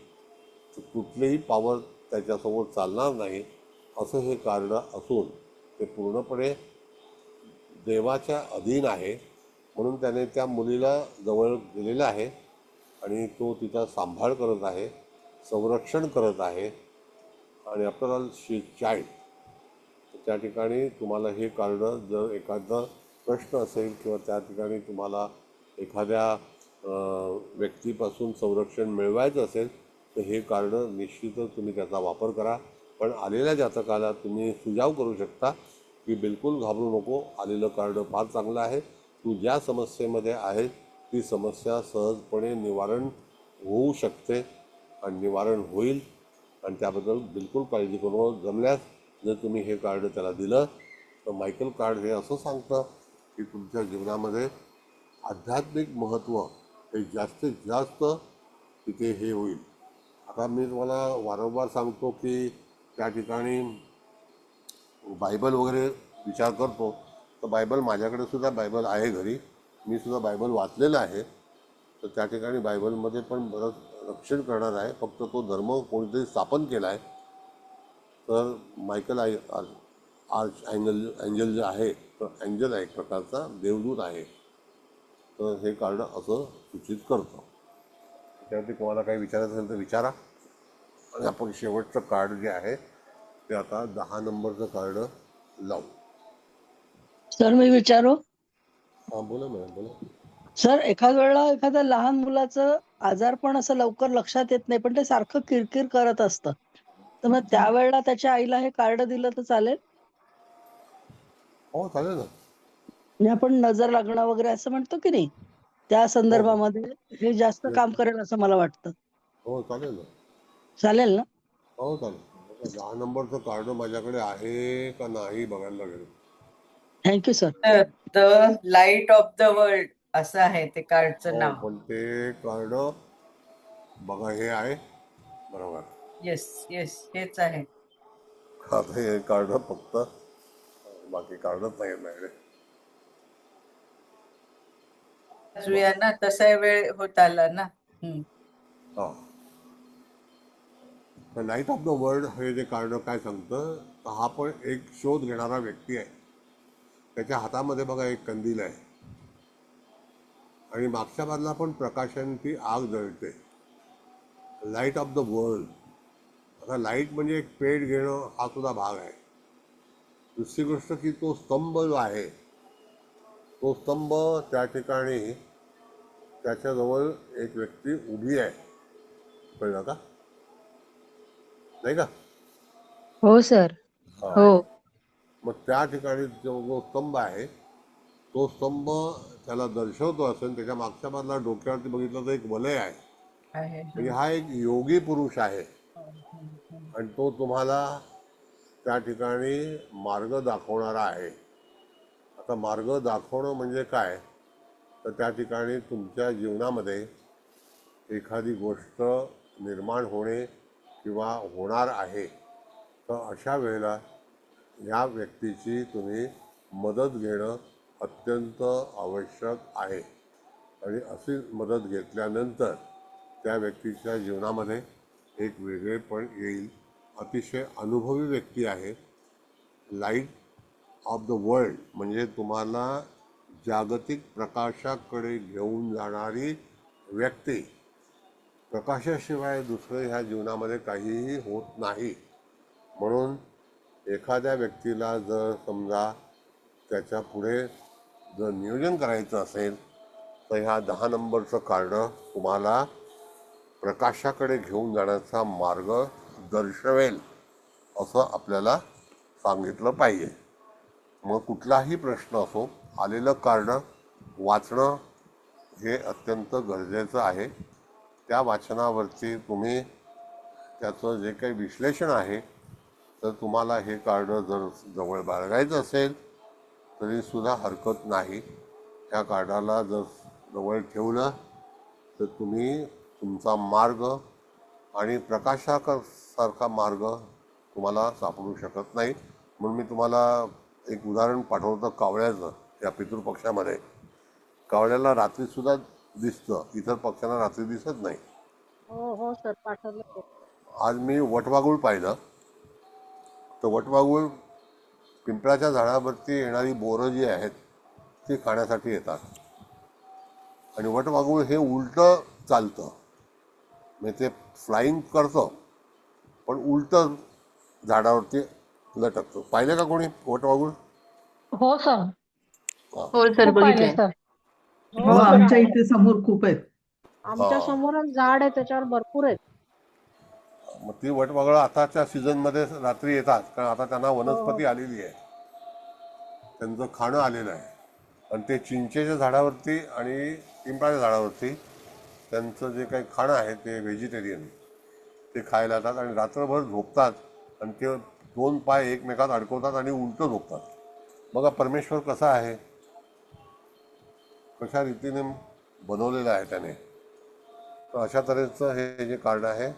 कुठलीही पॉवर त्याच्यासमोर चालणार नाही असं हे कार्ड असून ते पूर्णपणे देवाच्या अधीन आहे. म्हणून त्याने त्या मुलीला जवळ गेलेला आहे आणि तो तिचा सांभाळ करत आहे, संरक्षण करत आहे, आणि आफ्टर ऑल शी चाइल्ड. त्या ठिकाणी तुम्हाला हे कार्ड जर एखादा प्रश्न असेल किंवा त्या ठिकाणी तुम्हाला एखाद्या व्यक्तीपासून संरक्षण मिळवायचं असेल तर हे कार्ड निश्चितच तुम्ही त्याचा वापर करा. पण आलेल्या जातकाला तुम्ही सुझाव करू शकता की बिलकुल घाबरू नको, आलेलं कार्ड फार चांगलं आहे, तू ज्या समस्येमध्ये आहे ती समस्या सहजपणे निवारण होऊ शकते आणि निवारण होईल, आणि त्याबद्दल बिलकुल काळजी करू नको. जमल्यास जर तुम्ही हे कार्ड त्याला दिलं तर मायकल कार्ड हे असं सांगतं की तुमच्या जीवनामध्ये आध्यात्मिक महत्त्व हे जास्तीत जास्त तिथे हे होईल. आता मी तुम्हाला वारंवार सांगतो की त्या ठिकाणी बायबल वगैरे विचार करतो, तर बायबल माझ्याकडे सुद्धा बायबल आहे घरी, मी सुद्धा बायबल वाचलेलं आहे. तर त्या ठिकाणी बायबलमध्ये पण बरंच रक्षण करणार आहे. फक्त तो धर्म कोणीतरी स्थापन केला आहे. तर मायकल आर्च एंजल जे आहे तर एंजल आहे, एक प्रकारचा देवदूत आहे. तर हे कार्ड असं सूचित करतं. त्यावरती कोणाला काही विचारायचं असेल तर विचारा. आणि आपण शेवटचं कार्ड जे आहे ते आता 10 नंबरचं कार्ड लावू. सर मी विचारू? हां बोला मॅडम, बोला. सर एखाद वेळेला एखाद्या लहान मुलाचं आजारपण असं लवकर लक्षात येत नाही, पण ते सारखं किरकिर करत असतं, तर मग त्यावेळेला त्याच्या आईला हे कार्ड दिलं तर चालेल? हो चालेल ना. म्हणजे आपण नजर लागणं वगैरे असं म्हणतो की नाही, त्या हो संदर्भामध्ये हे जास्त येस काम करेल असं मला वाटतं. हो चालेल ना. चालेल ना? हो चालेल. आता 10 नंबरचं कार्ड माझ्याकडे आहे का नाही बघायला लागेल. Thank you sir. The light of the world असं आहे ते कार्डचं हो नाव. पण ते कार्ड बघा हे आहे बरोबर. येस येस हेच आहे. आता हे कार्ड फक्त बाकी कार्डच नाही माझ्याकडे. वाचूया ना तसा वेळ होत आला ना. हा लाईट ऑफ द वर्ल्ड हे जे कार्ड काय सांगतं तर हा पण एक शोध घेणारा व्यक्ती आहे. त्याच्या हातामध्ये बघा एक कंदील आहे आणि मागच्या बाजूला पण प्रकाशांची आग जळते. Light of the world. आता लाईट म्हणजे एक पेट घेणं हा सुद्धा भाग आहे. दुसरी गोष्ट की तो स्तंभ जो आहे तो स्तंभ त्या ठिकाणी त्याच्याजवळ एक व्यक्ती उभी आहे. कळलं का? नाही का? हो सर. हा हो. मग त्या ठिकाणी जो स्तंभ आहे तो स्तंभ त्याला दर्शवतो असेल. त्याच्या मागच्या बाजूला डोक्यावरती बघितलं तर एक वलय आहे. म्हणजे हा एक योगी पुरुष आहे आणि तो तुम्हाला त्या ठिकाणी मार्ग दाखवणारा आहे. आता मार्ग दाखवणं म्हणजे काय तर त्या ठिकाणी तुमच्या जीवनामध्ये एखादी गोष्ट निर्माण होणे किंवा होणार आहे तर अशा वेळेला ह्या व्यक्तीची तुम्ही मदत घेणं अत्यंत आवश्यक आहे. आणि अशी मदत घेतल्यानंतर त्या व्यक्तीच्या जीवनामध्ये एक वेगळेपण येईल. अतिशय अनुभवी व्यक्ती आहे. लाईट ऑफ द वर्ल्ड म्हणजे तुम्हाला जागतिक प्रकाशाकडे घेऊन जाणारी व्यक्ती. प्रकाशाशिवाय दुसरं ह्या जीवनामध्ये काहीही होत नाही. म्हणून एखाद्या व्यक्तीला जर समजा त्याच्या पुढे जर नियोजन करायचं असेल तर ह्या 10 नंबरचं कार्ड तुम्हाला प्रकाशाकडे घेऊन जाण्याचा मार्ग दर्शवेल असं आपल्याला सांगितलं पाहिजे. मग कुठलाही प्रश्न असो आलेलं कार्ड वाचणं हे अत्यंत गरजेचं आहे. त्या वाचनावरती तुम्ही त्याचं जे काही विश्लेषण आहे तर तुम्हाला हे कार्ड जर जवळ बाळगायचं असेल तरीसुद्धा हरकत नाही. ह्या कार्डाला जर जवळ ठेवलं तर तुम्ही तुमचा मार्ग आणि प्रकाशासारखा मार्ग तुम्हाला सापडू शकत नाही. म्हणून मी तुम्हाला एक उदाहरण पाठवतं कावळ्याचं. या पितृपक्षामध्ये कावळ्याला रात्रीसुद्धा दिसतं, इतर पक्ष्यांना रात्री दिसत नाही. हो हो सर पाठवलं ते. आज मी वटवाघूळ पाहिलं तर वटवाघूळ पिंपळाच्या झाडावरती येणारी बोरं जी आहेत ती खाण्यासाठी येतात आणि वटवाघूळ हे उलटं चालतं. म्हणजे ते फ्लाईंग करतं पण उलटं झाडावरती लटकतं. पाहिलं का कोणी वटवाघूळ? हो सर. हो सर खूप पाहिले बघितलंय. सर. हो, हो सर आमच्या आहे. इथे समोर खूप आहेत. आमच्या हा समोरच झाड आहे त्याच्यावर भरपूर आहेत. मग ती वटवाघळं आताच्या सीझनमध्ये रात्री येतात कारण आता त्यांना हो वनस्पती आलेली आहे, त्यांचं खाणं आलेलं आहे आणि ते चिंचेच्या झाडावरती आणि पिंपळाच्या झाडावरती त्यांचं जे काही खाणं आहे ते व्हेजिटेरियन ते खायला येतात आणि रात्रभर झोपतात आणि ते 2 पाय एकमेकात अडकवतात आणि उलटं झोपतात. बघा परमेश्वर कसा आहे, कशा रीतीने बनवलेलं आहे त्याने. तर अशा तऱ्हेचं हे जे कार्ड आहे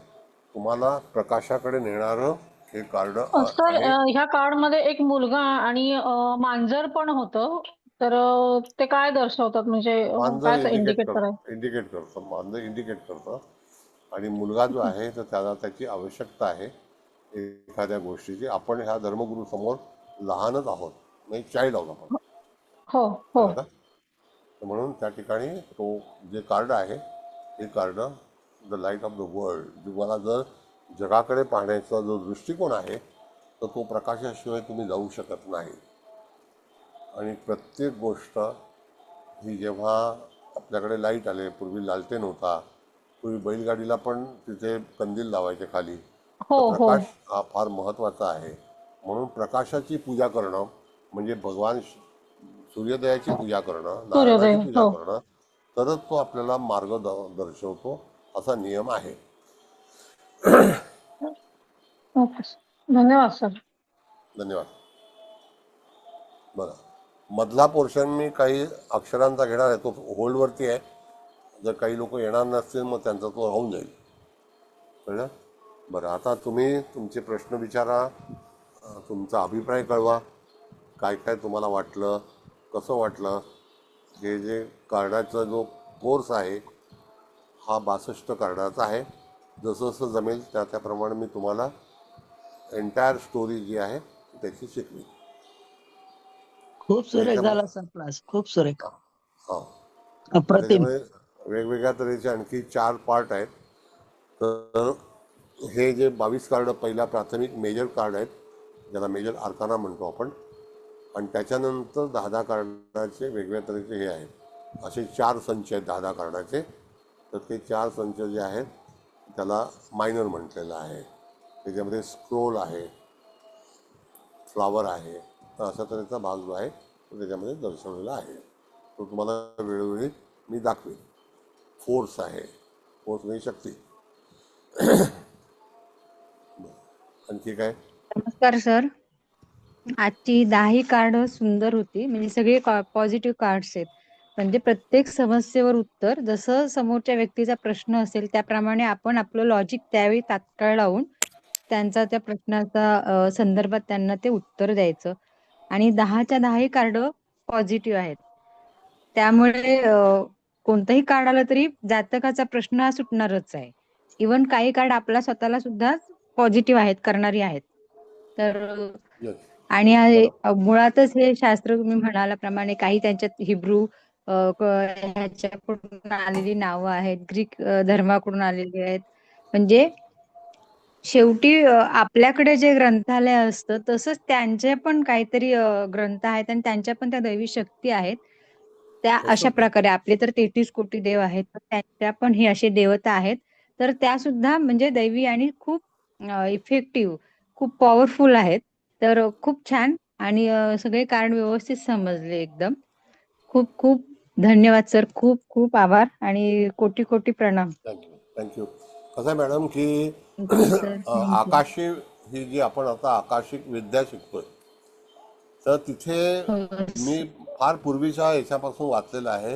तुम्हाला प्रकाशाकडे नेणारं हे कार्ड सर आहे. ह्या कार्डमध्ये एक मुलगा आणि मांजर पण होतं. तर ते काय दर्शवतात म्हणजे मांजर काय इंडिकेट करायचं? इंडिकेट करतं. मांजर इंडिकेट करतं आणि मुलगा जो आहे तर त्याला त्याची आवश्यकता आहे एखाद्या गोष्टीची. आपण ह्या धर्मगुरू समोर लहानच आहोत, नाही चाइल्ड आहोत आपण. हो हो. कळलं का? तर म्हणून त्या ठिकाणी तो जे कार्ड आहे हे card the light of the world. तुम्हाला जर जगाकडे पाहण्याचा जो दृष्टिकोन आहे तर तो प्रकाशाशिवाय तुम्ही जाऊ शकत नाही. आणि प्रत्येक गोष्ट ही जेव्हा आपल्याकडे लाईट आले, पूर्वी लालटेन होता, पूर्वी बैलगाडीला पण तिथे कंदील लावायचे खाली. हो तर हो. प्रकाश हा फार महत्त्वाचा आहे. म्हणून प्रकाशाची पूजा करणं म्हणजे भगवान सूर्योदयाची पूजा करणं, सूर्योदय नारायणाची पूजा हो. करणं, तरच तो आपल्याला मार्ग दर्शवतो असा नियम आहे. ओके धन्यवाद सर. धन्यवाद. बरं, मधला पोर्शन मी काही अक्षरांचा घेणार आहे, तो होल्डवरती आहे. जर काही लोक येणार नसतील मग त्यांचा तो राहून जाईल. कळलं? बरं, आता तुम्ही तुमचे प्रश्न विचारा, तुमचा अभिप्राय कळवा, काय काय तुम्हाला वाटलं, कसं वाटलं. हे जे कार्डाचा जो कोर्स आहे हा 62 कार्डाचा आहे. जसं जसं जमेल त्याप्रमाणे मी तुम्हाला एंटायर स्टोरी जी आहे त्याची शिकवी. खूप सुरेख झाला सर क्लास, खूप सुरेख, हां, अप्रतिम. त्याच्यामध्ये वेगवेगळ्या तऱ्हेचे आणखी 4 पार्ट आहेत. तर हे जे 22 कार्ड पहिला प्राथमिक मेजर कार्ड आहेत, ज्याला मेजर आर्काना म्हणतो आपण, आणि त्याच्यानंतर 10 कार्डाचे वेगवेगळ्या तऱ्हेचे हे आहेत. असे 4 संच आहेत 10 कार्डाचे. तर ते 4 संच जे आहेत त्याला मायनर म्हटलेलं आहे. त्याच्यामध्ये स्क्रोल आहे, फ्लावर आहे, तर अशा तऱ्हेचा भाग जो आहे तो त्याच्यामध्ये दर्शवलेला आहे. तो तुम्हाला वेळोवेळी मी दाखवेन. फोर्स आहे, फोर्स म्हणजे शक्ती. आणखी काय? नमस्कार सर. आजची 10 कार्ड सुंदर होती, म्हणजे सगळे पॉझिटिव्ह कार्ड्स आहेत. म्हणजे प्रत्येक समस्येवर उत्तर, जसं समोरच्या व्यक्तीचा प्रश्न असेल त्याप्रमाणे आपण आपलं लॉजिक त्यावेळी तात्काळ लावून त्यांचा त्या प्रश्नाचा संदर्भात त्यांना ते उत्तर द्यायचं. आणि 10च्या 10 कार्ड पॉझिटिव्ह आहेत. त्यामुळे कोणतंही कार्ड आलं तरी जातकाचा प्रश्न हा सुटणारच आहे. इव्हन काही कार्ड आपला स्वतःला सुद्धा पॉझिटिव्ह आहेत, करणारी आहेत. तर आणि मुळातच हे शास्त्र तुम्ही म्हणाल्याप्रमाणे काही त्यांच्यात हिब्रू ह्याच्याकडून आलेली नावं आहेत, ग्रीक धर्माकडून आलेली आहेत. म्हणजे शेवटी आपल्याकडे जे ग्रंथालय असतं तसंच त्यांचे पण काहीतरी ग्रंथ आहेत आणि त्यांच्या पण त्या दैवी शक्ती आहेत. त्या अशा प्रकारे आपले तर 33 कोटी देव आहेत, तर त्यांच्या पण हे असे देवता आहेत. तर त्या सुद्धा म्हणजे दैवी आणि खूप इफेक्टिव्ह, खूप पॉवरफुल आहेत. तर खूप छान आणि सगळे कार्ड व्यवस्थित समजले एकदम. खूप खूप धन्यवाद सर. खूप खूप आभार आणि कोटी कोटी प्रणाम. थँक्यू. कसं आहे मॅडम की थँक्यू सर. थँक्यू. आकाशी ही जी आपण आता आकाशिक विद्या शिकतोय, तर तिथे मी फार पूर्वीच्या याच्यापासून वाचलेलं आहे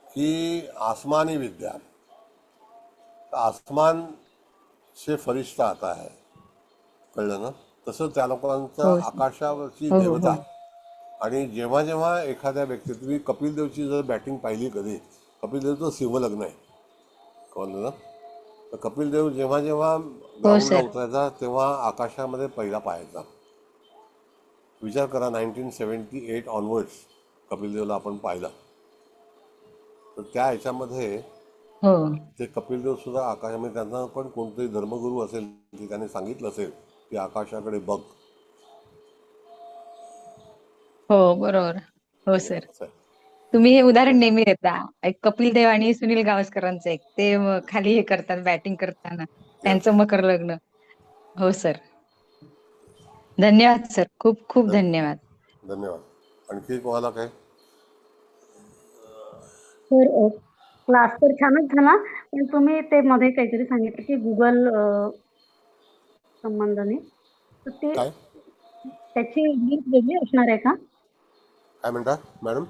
की आसमानी विद्या, आसमान से फरिश्ता आता है. कळलं ना? तसं त्या लोकांचं आकाशावरची देवता. आणि जेव्हा जेव्हा एखाद्या व्यक्ती, तुम्ही कपिल देवची जर बॅटिंग पाहिली कधी, कपिल देवचं सिंहलग्न आहे, कळलं ना? तर कपिल देव जेव्हा जेव्हा ग्राउंडला उतरायचा तेव्हा आकाशामध्ये पहिला पाहायचा. विचार करा, 1978 ऑनवर्ड्स कपिल देवला आपण पाहिला. तर त्या ह्याच्यामध्ये ते कपिल देव सुद्धा आकाशामध्ये, त्यांना पण कोणतरी धर्मगुरू असेल की त्याने सांगितलं असेल की आकाशाकडे बघ. हो बरोबर. हो सर. तुम्ही हे उदाहरण नेहमी देता. एक कपिल देव आणि सुनील गावस्करांचं एक, ते खाली हे करतात बॅटिंग करताना, त्यांचं मकर लग्न. हो सर. धन्यवाद सर. खूप खूप धन्यवाद. धन्यवाद. आणखी कोणाला काय? सर क्लास तर छानच झाला, पण तुम्ही ते मध्ये काहीतरी सांगितलं की गुगल संबंधाने, तर ते त्याची लिंक वेगळी असणार आहे का? काय म्हणता मॅडम?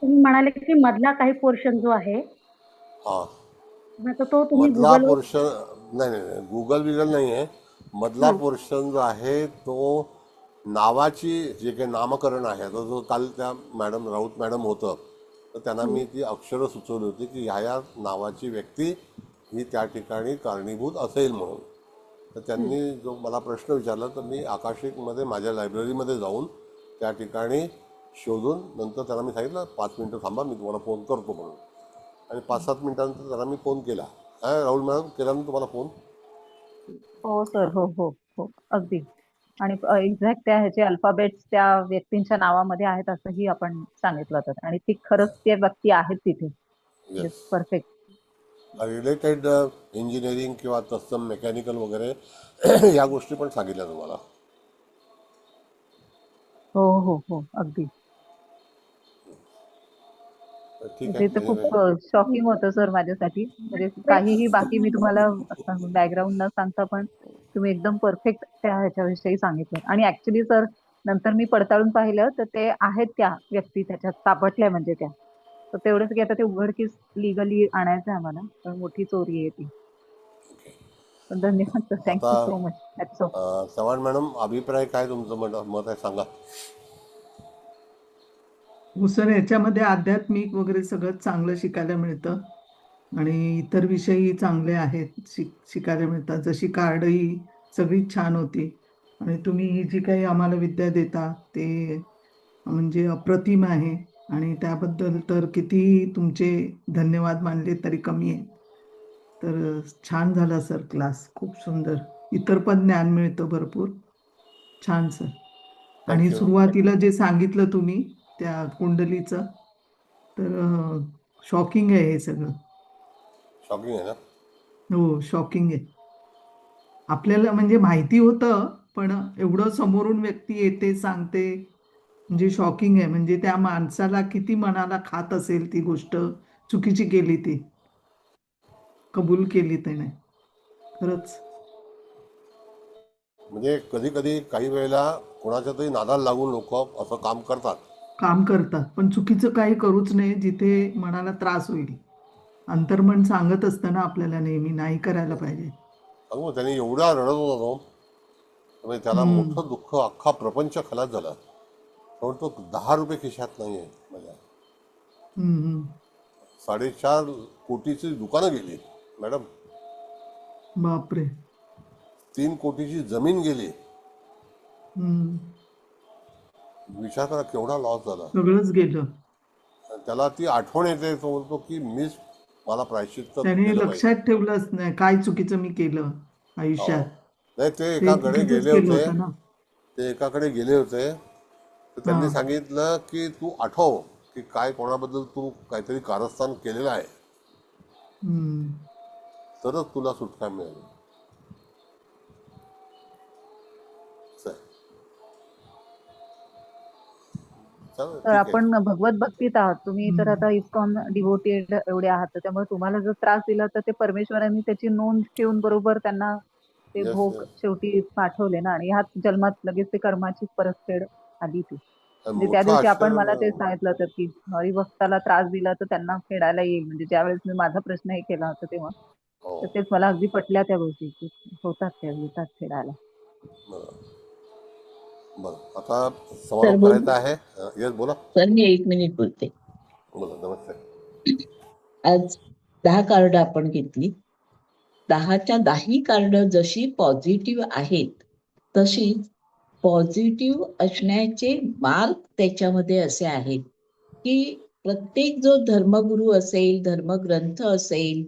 तुम्ही म्हणाले की मधला काही पोर्शन जो आहे, हा, तो तुम्ही मधला गुगल पोर्शन नाही, गुगल बिगल नाही आहे. मधला पोर्शन जो आहे तो नावाची जे काही नामकरण आहे, आता जो काल त्या मॅडम राऊत मॅडम होतं, तर त्यांना मी ती अक्षरं सुचवली होती की ह्या नावाची व्यक्ती ही त्या ठिकाणी कारणीभूत असेल म्हणून. तर त्यांनी जो मला प्रश्न विचारला, तर मी आकाशिकमध्ये माझ्या लायब्ररीमध्ये जाऊन त्या ठिकाणी शोधून नंतर त्यांना मी सांगितलं 5 मिनटं थांबा, मी तुम्हाला फोन करतो म्हणून. आणि 5-7 मिनिटांनंतर त्यांना मी फोन केला. राहुल मॅडम, केला ना तुम्हाला फोन? हो सर. हो हो हो अगदी. आणि एक्झॅक्ट त्या ह्याचे अल्फाबेट्स त्या व्यक्तींच्या नावामध्ये आहेत असंही आपण सांगितलं होतं, आणि ती खरंच त्या व्यक्ती आहेत तिथे. परफेक्ट. रिलेटेड इंजिनिअरिंग किंवा तत्सम मेकॅनिकल वगैरे या गोष्टी पण सांगितल्या तुम्हाला. हो हो हो अगदी. ठीक ते आहे तर खूप anyway. शॉकिंग होतं सर माझ्यासाठी. म्हणजे काहीही बाकी मी तुम्हाला बॅकग्राऊंड न सांगता पण तुम्ही एकदम परफेक्ट त्या ह्याच्याविषयी सांगितलं. आणि ऍक्च्युली सर नंतर मी पडताळून पाहिलं तर ते आहेत त्या व्यक्ती त्याच्यात सापडल्या म्हणजे त्या. तर तेवढंच की आता ते उघडकीस लिगली आणायचं आहे आम्हाला, कारण मोठी चोरी आहे ती. पण धन्यवाद सर, आता thank you so much. Chavan madam, अभिप्राय काय तुमचं मत आहे सांगा. हो सर, याच्यामध्ये आध्यात्मिक वगैरे सगळं चांगलं शिकायला मिळतं आणि इतर विषयही चांगले आहेत शिकायला मिळतात. जशी कार्डही सगळी छान होती आणि तुम्ही ही जी काही आम्हाला विद्या देता ते म्हणजे अप्रतिम आहे आणि त्याबद्दल तर कितीही तुमचे धन्यवाद मानले तरी कमी आहे. तर छान झाला सर क्लास, खूप सुंदर. इतर पण ज्ञान मिळतं भरपूर. छान सर. आणि थँक्यू. सुरुवातीला जे सांगितलं तुम्ही त्या कुंडलीचं, तर शॉकिंग आहे हे सगळं. शॉकिंग आहे ना. हो, शॉकिंग आहे. आपल्याला म्हणजे माहिती होतं, पण एवढं समोरून व्यक्ती येते सांगते, म्हणजे शॉकिंग आहे. म्हणजे त्या माणसाला किती मनाला खात असेल ती गोष्ट, चुकीची केली ती, कबूल केली त्याने. खरंच. म्हणजे कधी कधी काही वेळेला कोणाच्या तरी नादाला लागून लोक असं काम करतात. काम करतात, पण चुकीचं काही करूच नये जिथे मनाला त्रास होईल. अंतर्मन सांगत असतं ना आपल्याला नेहमी, नाही करायला पाहिजे. सांगू त्याने एवढा रडत होता तो, म्हणजे त्याला हम्म. मोठं दुःख, अख्खा प्रपंच खलास झाला. पण तो 10 रुपये खिशात नाही आहे माझ्या. हम्म, हम्म. 4.5 कोटीची दुकानं गेली मॅडम, बापरे. 3 कोटीची जमीन गेली. हम्म. विचार करा केवढा लॉस झाला. सगळंच गेलं. आणि त्याला ती आठवण येते, तो म्हणतो की मीच मला प्रायश्चित्त त्याने केलं पाहिजे. लक्षात ठेवलंच नाही काय चुकीचं मी केलं हो, आयुष्यात. नाही ते ते एकाकडे चुकीचंच गेले केलं होते, होतं ना. ते एकाकडे गेले होते, तर त्यांनी हा. सांगितलं की तू आठव की काय कोणाबद्दल तू काहीतरी कारस्थान केलेलं आहे, हम्म. तरच तुला सुटका मिळेल. असं आहे. चला तर ठीक आहे. आपण भगवत भक्तीत आहात तुम्ही, तर हम्म. आता इस्कॉन डिव्होटेड एवढे आहात, तर त्यामुळे तुम्हाला जर त्रास दिला तर ते परमेश्वरांनी त्याची नोंद ठेवून बरोबर त्यांना ते येस भोग येस. शेवटी पाठवले ना. आणि ह्याच जन्मात लगेच ते कर्माची परतफेड आली ती. म्हणजे त्या मोठं दिवशी आपण मला ते आश्चर्य. सांगितलं होतं की हरिभक्ताला त्रास दिला तर त्यांना फेडायला येईल. म्हणजे ज्यावेळेस मी माझा प्रश्न हे केला होता तेव्हा, हो, तर तेच मला अगदी पटल्या त्या गोष्टी की होतात त्या येतात फेडायला. बरं बरं. आता तर समारोप बोल करायचा आहे. येस बोला. सर, मी 1 मिनिट बोलते. बोला. नमस्ते. आज 10 कार्ड आपण घेतली. 10च्या 10ही कार्ड जशी पॉझिटिव्ह आहेत तशी पॉझिटिव्ह असण्याचे मार्ग त्याच्यामध्ये असे आहेत की प्रत्येक जो धर्मगुरू असेल, धर्मग्रंथ असेल,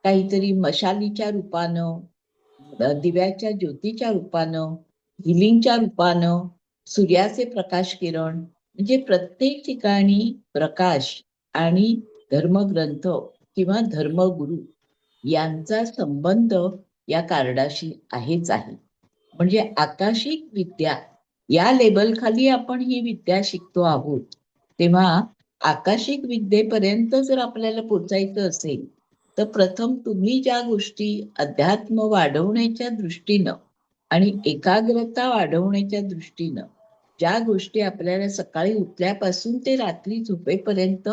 काहीतरी मशालीच्या रूपानं, दिव्याच्या ज्योतीच्या रूपानं, हिलिंगच्या रूपानं, सूर्याचे प्रकाश किरण, म्हणजे प्रत्येक ठिकाणी प्रकाश आणि धर्मग्रंथ किंवा धर्मगुरू यांचा संबंध या कार्डाशी आहेच आहे. म्हणजे आकाशिक विद्या या लेबल खाली आपण ही विद्या शिकतो आहोत. तेव्हा आकाशिक विद्येपर्यंत जर आपल्याला पोचायचं असेल तर प्रथम तुम्ही ज्या गोष्टी अध्यात्म वाढवण्याच्या दृष्टीनं आणि एकाग्रता वाढवण्याच्या दृष्टीनं ज्या गोष्टी आपल्याला सकाळी उठल्यापासून ते रात्री झोपेपर्यंत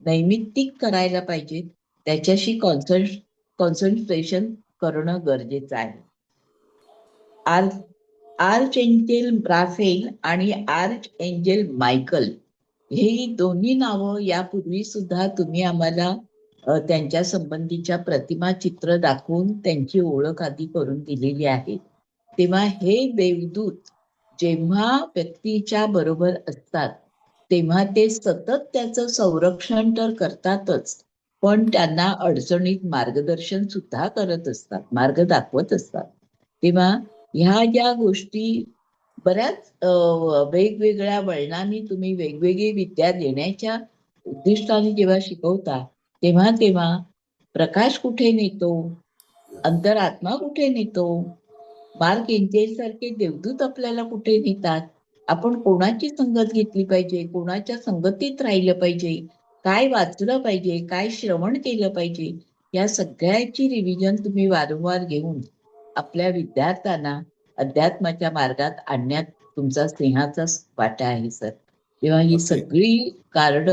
नैमित्तिक करायला पाहिजेत त्याच्याशी कॉन्सन्ट्रेशन करणं गरजेचं आहे. आर्च एंजेल राफेल आणि आर्च एंजेल मायकल ही दोन्ही नावं यापूर्वी सुद्धा तुम्ही आम्हाला त्यांच्या संबंधीच्या प्रतिमा चित्र दाखवून त्यांची ओळख आधी करून दिलेली आहे. तेव्हा हे देवदूत जेव्हा व्यक्तीच्या बरोबर असतात तेव्हा ते सतत त्याचं संरक्षण तर करतातच, पण त्यांना अडचणीत मार्गदर्शन सुद्धा करत असतात, मार्ग दाखवत असतात. तेव्हा ह्या ज्या गोष्टी बऱ्याच वेगवेगळ्या वळणांनी तुम्ही वेगवेगळी विद्या देण्याच्या उद्दिष्टाने जेव्हा शिकवता तेव्हा तेव्हा प्रकाश कुठे नेतो, अंतरात्मा कुठे नेतो, मार्क एंजेल सारखे देवदूत आपल्याला कुठे नेतात, आपण कोणाची संगत घेतली पाहिजे, कोणाच्या संगतीत राहिलं पाहिजे, काय वाचलं पाहिजे, काय श्रवण केलं पाहिजे, या सगळ्याची रिव्हिजन तुम्ही वारंवार घेऊन आपल्या विद्यार्थ्यांना अध्यात्माच्या मार्गात आणण्यात तुमचा स्नेहाचा वाटा आहे सर. तेव्हा ही नक्की. सगळी कार्ड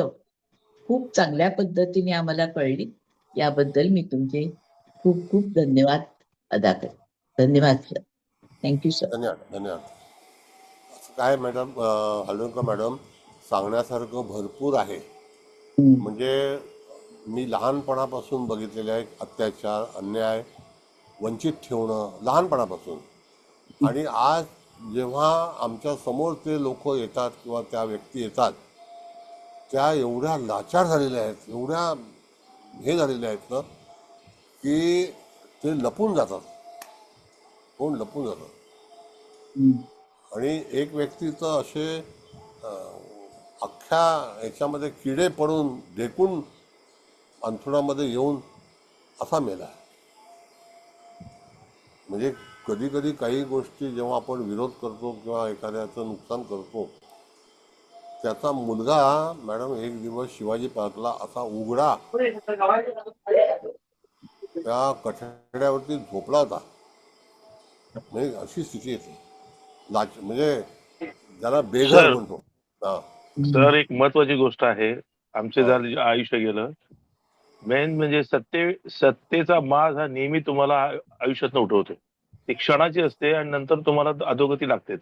खूप चांगल्या पद्धतीने आम्हाला कळली. याबद्दल मी तुमचे खूप खूप धन्यवाद अदा करते. धन्यवाद सर. Thank you sir. धन्यवाद धन्यवाद. असं काय मॅडम, हलवणकर मॅडम, सांगण्यासारखं भरपूर आहे. म्हणजे मी लहानपणापासून बघितलेले आहे अत्याचार, अन्याय, वंचित ठेवणं लहानपणापासून. आणि आज जेव्हा आमच्या समोर ते लोक येतात किंवा त्या व्यक्ती येतात, त्या एवढ्या लाचार झालेल्या आहेत, एवढ्या हे झालेल्या आहेत ना, की ते लपून जातात, कोण लपून जातात. आणि एक व्यक्ती तर असे अख्ख्या ह्याच्यामध्ये किडे पडून ढेकून अंथरुणामध्ये येऊन असा मेला. म्हणजे कधी कधी काही गोष्टी जेव्हा आपण विरोध करतो किंवा एखाद्याचं नुकसान करतो, त्याचा मुलगा मॅडम एक दिवस शिवाजी पार्कला असा उघडा त्या कठड्यावरती झोपला होता. म्हणजे अशी स्थिती येते, म्हणजे ज्याला बेघर म्हणतो. सर एक महत्वाची गोष्ट आहे, आमचे झाले आयुष्य गेलं, मेन म्हणजे सत्तेचा माज हा नेहमी तुम्हाला आयुष्यात उठवतो. ती क्षणाची असते आणि नंतर तुम्हाला अधोगती लागतेच.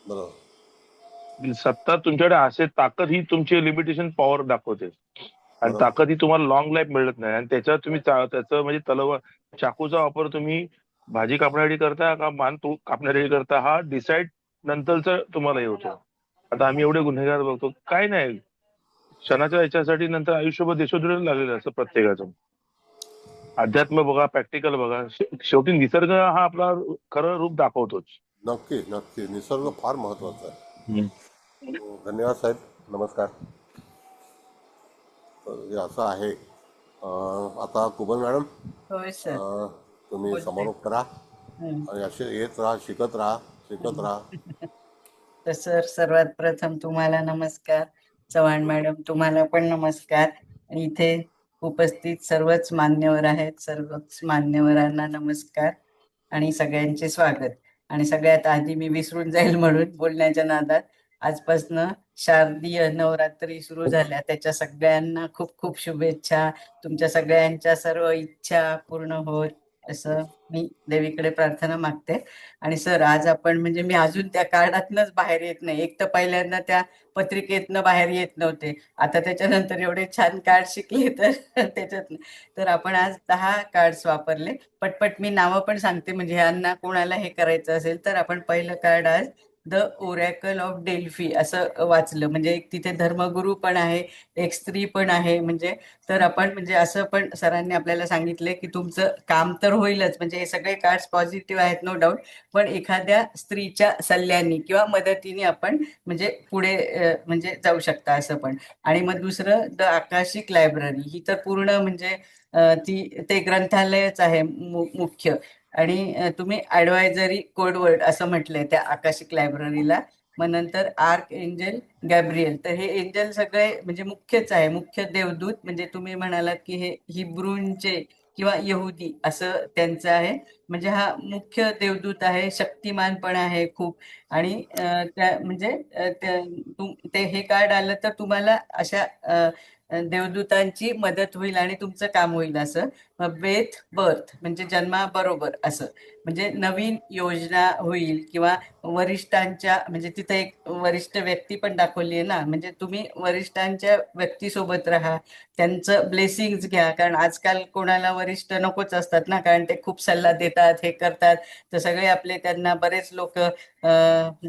बरोबर. सत्ता तुमच्याकडे असे, ताकद ही तुमची लिमिटेशन पॉवर दाखवते आणि ताकद ही तुम्हाला लॉंग लाईफ मिळत नाही. आणि त्याच्यावर तुम्ही त्याचं म्हणजे तलवार चाकूचा वापर तुम्ही भाजी कापण्यासाठी करता का मान कापण्यासाठी करता, हा डिसाईड नंतरच तुम्हाला हे होतं. आता आम्ही एवढे गुन्हेगार बघतो, काय नाही, क्षणाच्या याच्यासाठी नंतर आयुष्यभर देशोधडीला लागलेलं असं प्रत्येकाचं. अध्यात्म बघा, प्रॅक्टिकल बघा, शेवटी निसर्ग हा आपला खरं रूप दाखवतोच. नक्की नक्की, निसर्ग फार महत्वाचा आहे. धन्यवाद साहेब, नमस्कार. तर असं आहे. आता कुबल मॅडम, होय सर, तुम्ही समारोप करा आणि असे येत राहा, शिकत राहा. तर सर, सर्वात प्रथम तुम्हाला नमस्कार. चव्हाण मॅडम, तुम्हाला पण नमस्कार. आणि इथे उपस्थित सर्वच मान्यवर आहेत, सर्वच मान्यवरांना नमस्कार आणि सगळ्यांचे स्वागत. आणि सगळ्यात आधी मी विसरून जाईल म्हणून बोलण्याच्या नादात, आजपासनं शारदीय नवरात्री सुरू झाल्या, त्याच्या सगळ्यांना खूप खूप शुभेच्छा. तुमच्या सगळ्यांच्या सर्व इच्छा पूर्ण होत असं मी देवीकडे प्रार्थना मागते. आणि सर, आज आपण म्हणजे मी अजून त्या कार्डातनच बाहेर येत नाही. एक तर पहिल्यांदा त्या पत्रिकेतनं बाहेर येत नव्हते, आता त्याच्यानंतर एवढे छान कार्ड शिकले तर त्याच्यात. तर आपण आज 10 कार्ड्स वापरले. पटपट मी नावं पण सांगते, म्हणजे ह्यांना कोणाला हे करायचं असेल तर. आपण पहिलं कार्ड आज द ओरॅकल ऑफ डेल्फी असं वाचलं. म्हणजे एक तिथे धर्मगुरू पण आहे, एक स्त्री पण आहे. म्हणजे तर आपण म्हणजे असं पण सरांनी आपल्याला सांगितले की तुमचं काम तर होईलच, म्हणजे हे सगळे कार्ड्स पॉझिटिव्ह आहेत नो डाऊट, पण एखाद्या स्त्रीच्या सल्ल्याने किंवा मदतीने आपण म्हणजे पुढे म्हणजे जाऊ शकता असं पण. आणि मग दुसरं द आकाशिक लायब्ररी, ही तर पूर्ण म्हणजे ते ग्रंथालयच आहे मुख्य. आणि तुम्ही ॲडवायझरी कोडवर्ड असं म्हटलंय त्या आकाशिक लायब्ररीला. मग नंतर आर्क एंजल गॅब्रियल, तर हे एंजल सगळे म्हणजे मुख्यच आहे, मुख्य देवदूत. म्हणजे तुम्ही म्हणालात की हे हिब्रूंचे किंवा यहुदी असं त्यांचं आहे. म्हणजे हा मुख्य देवदूत आहे, शक्तिमान पण आहे खूप. आणि त्या म्हणजे ते हे कार्ड आलं तर तुम्हाला अशा देवदूतांची मदत होईल आणि तुमचं काम होईल असं. बेथ बर्थ म्हणजे जन्माबरोबर असं, म्हणजे नवीन योजना होईल किंवा वरिष्ठांच्या, म्हणजे तिथे एक वरिष्ठ व्यक्ती पण दाखवली आहे ना, म्हणजे तुम्ही वरिष्ठांच्या व्यक्तीसोबत राहा, त्यांचं ब्लेसिंग्स घ्या. कारण आजकाल कोणाला वरिष्ठ नकोच असतात ना, कारण ते खूप सल्ला देतात, हे करतात. तर सगळे आपले त्यांना बरेच लोक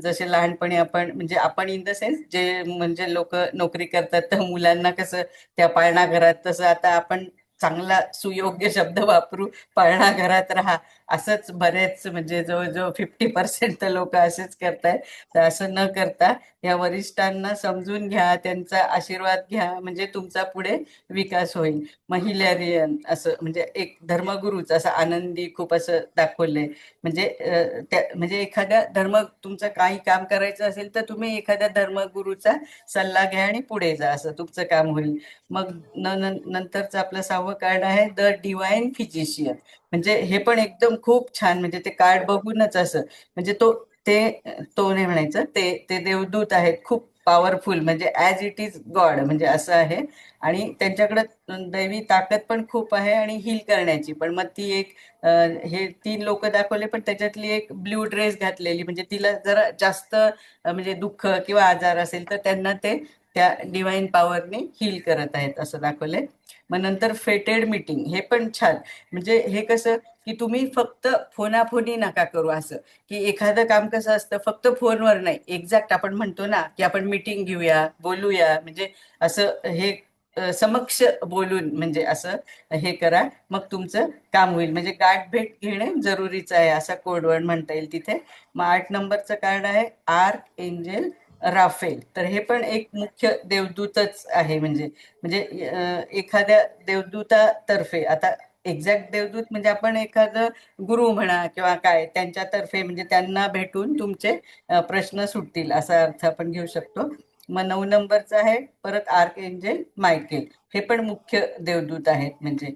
जसे लहानपणी आपण म्हणजे आपण इन द सेन्स जे म्हणजे लोक नोकरी करतात, तर मुलांना कसं त्या पाळणा घरात, तसं आता आपण चांगला सुयोग्य शब्द वापरू, पळणा घरात राहा, असंच बरेच म्हणजे जवळजवळ 50% लोक असेच करतायत. तर असं न करता या वरिष्ठांना समजून घ्या, त्यांचा आशीर्वाद घ्या, म्हणजे तुमचा पुढे विकास होईल. महिलारियन असं म्हणजे एक धर्मगुरूच असं आनंदी खूप असं दाखवलंय. म्हणजे म्हणजे एखाद्या तुमचं काही काम करायचं असेल तर तुम्ही एखाद्या धर्मगुरूचा सल्ला घ्या आणि पुढे जा, असं तुमचं काम होईल. मग नंतरचं आपलं 6वं कार्ड आहे द डिवाइन फिजिशियन. म्हणजे हे पण एकदम खूप छान, म्हणजे ते कार्ड बघूनच असं म्हणजे तो नाही म्हणायचं, ते देवदूत आहेत, खूप पॉवरफुल, म्हणजे ऍज इट इज गॉड, म्हणजे असं आहे. आणि त्यांच्याकडे दैवी ताकद पण खूप आहे आणि हील करण्याची पण. मग ती एक हे 3 लोक दाखवले, पण त्याच्यातली एक ब्ल्यू ड्रेस घातलेली, म्हणजे तिला जरा जास्त म्हणजे दुःख किंवा आजार असेल तर त्यांना ते त्या डिवाइन पॉवरने हील करत आहेत असं दाखवलंय. मग नंतर फेटेड मीटिंग, हे पण छान. म्हणजे हे कसं की तुम्ही फक्त फोनाफोनी नका करू, असं की एखादं काम कसं असतं फक्त फोनवर नाही, एक्झॅक्ट आपण म्हणतो ना की आपण मीटिंग घेऊया, बोलूया, म्हणजे असं हे समक्ष बोलून म्हणजे असं हे करा, मग तुमचं काम होईल. म्हणजे गाठ भेट घेणे जरुरीचं आहे, असा कोडवर्ड म्हणता येईल तिथे. मग 8 नंबरचं कार्ड आहे आर्क एंजेल राफेल. तर हे पण एक मुख्य देवदूतच आहे. म्हणजे एखाद्या देवदूतातर्फे, आता एक्झॅक्ट देवदूत म्हणजे आपण एखादं गुरु म्हणा किंवा काय त्यांच्यातर्फे, म्हणजे त्यांना भेटून तुमचे प्रश्न सुटतील असा अर्थ आपण घेऊ शकतो. मग 9 नंबरचं आहे परत आर्क एंजेल मायकेल. हे पण मुख्य देवदूत आहेत. म्हणजे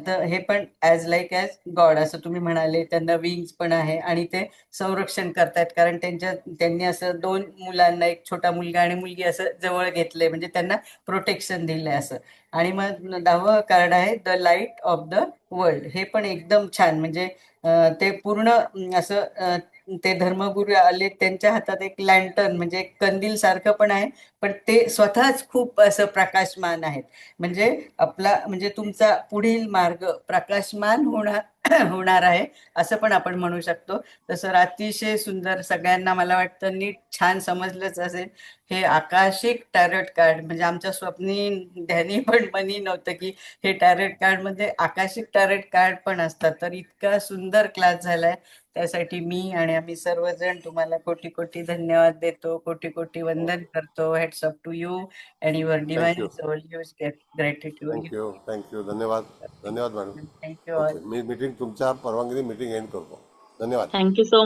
तर हे पण ॲज लाईक ॲज गॉड असं तुम्ही म्हणाले, त्यांना विंग्स पण आहे आणि ते संरक्षण करतायत, कारण त्यांनी असं 2 मुलांना, एक छोटा मुलगा आणि मुलगी असं जवळ घेतलंय, म्हणजे त्यांना प्रोटेक्शन दिलंय असं. आणि मग 10वं कार्ड आहे the light of the world. हे पण एकदम छान, म्हणजे ते पूर्ण असं ते धर्मगुरू आले, त्यांच्या हातात एक लॅन्टर्न म्हणजे एक कंदील सारखं पण आहे, पण ते स्वतःच खूप असं प्रकाशमान आहेत. म्हणजे म्हणजे तुमचा पुढील मार्ग प्रकाशमान होणार आहे असं पण आपण म्हणू शकतो. तसं अतिशय सुंदर, सगळ्यांना मला वाटतं नीट छान समजलंच असेल. हे आकाशिक टॅरोट कार्ड, म्हणजे आमच्या स्वप्नी ध्यानी पण मनी नव्हतं की हे टॅरोट कार्ड मध्ये आकाशिक टॅरोट कार्ड पण असतात. तर इतका सुंदर क्लास झालाय, त्यासाठी मी आणि आम्ही सर्वजण तुम्हाला कोटी कोटी धन्यवाद देतो, कोटी कोटी वंदन करतो. Heads up to you and your divine thank you soul. Use gratitude. Thank you धन्यवाद मॅडम. Thank you okay, all. मी मीटिंग तुमच्या परवानगीने मीटिंग एंड करतो. धन्यवाद. Thank you so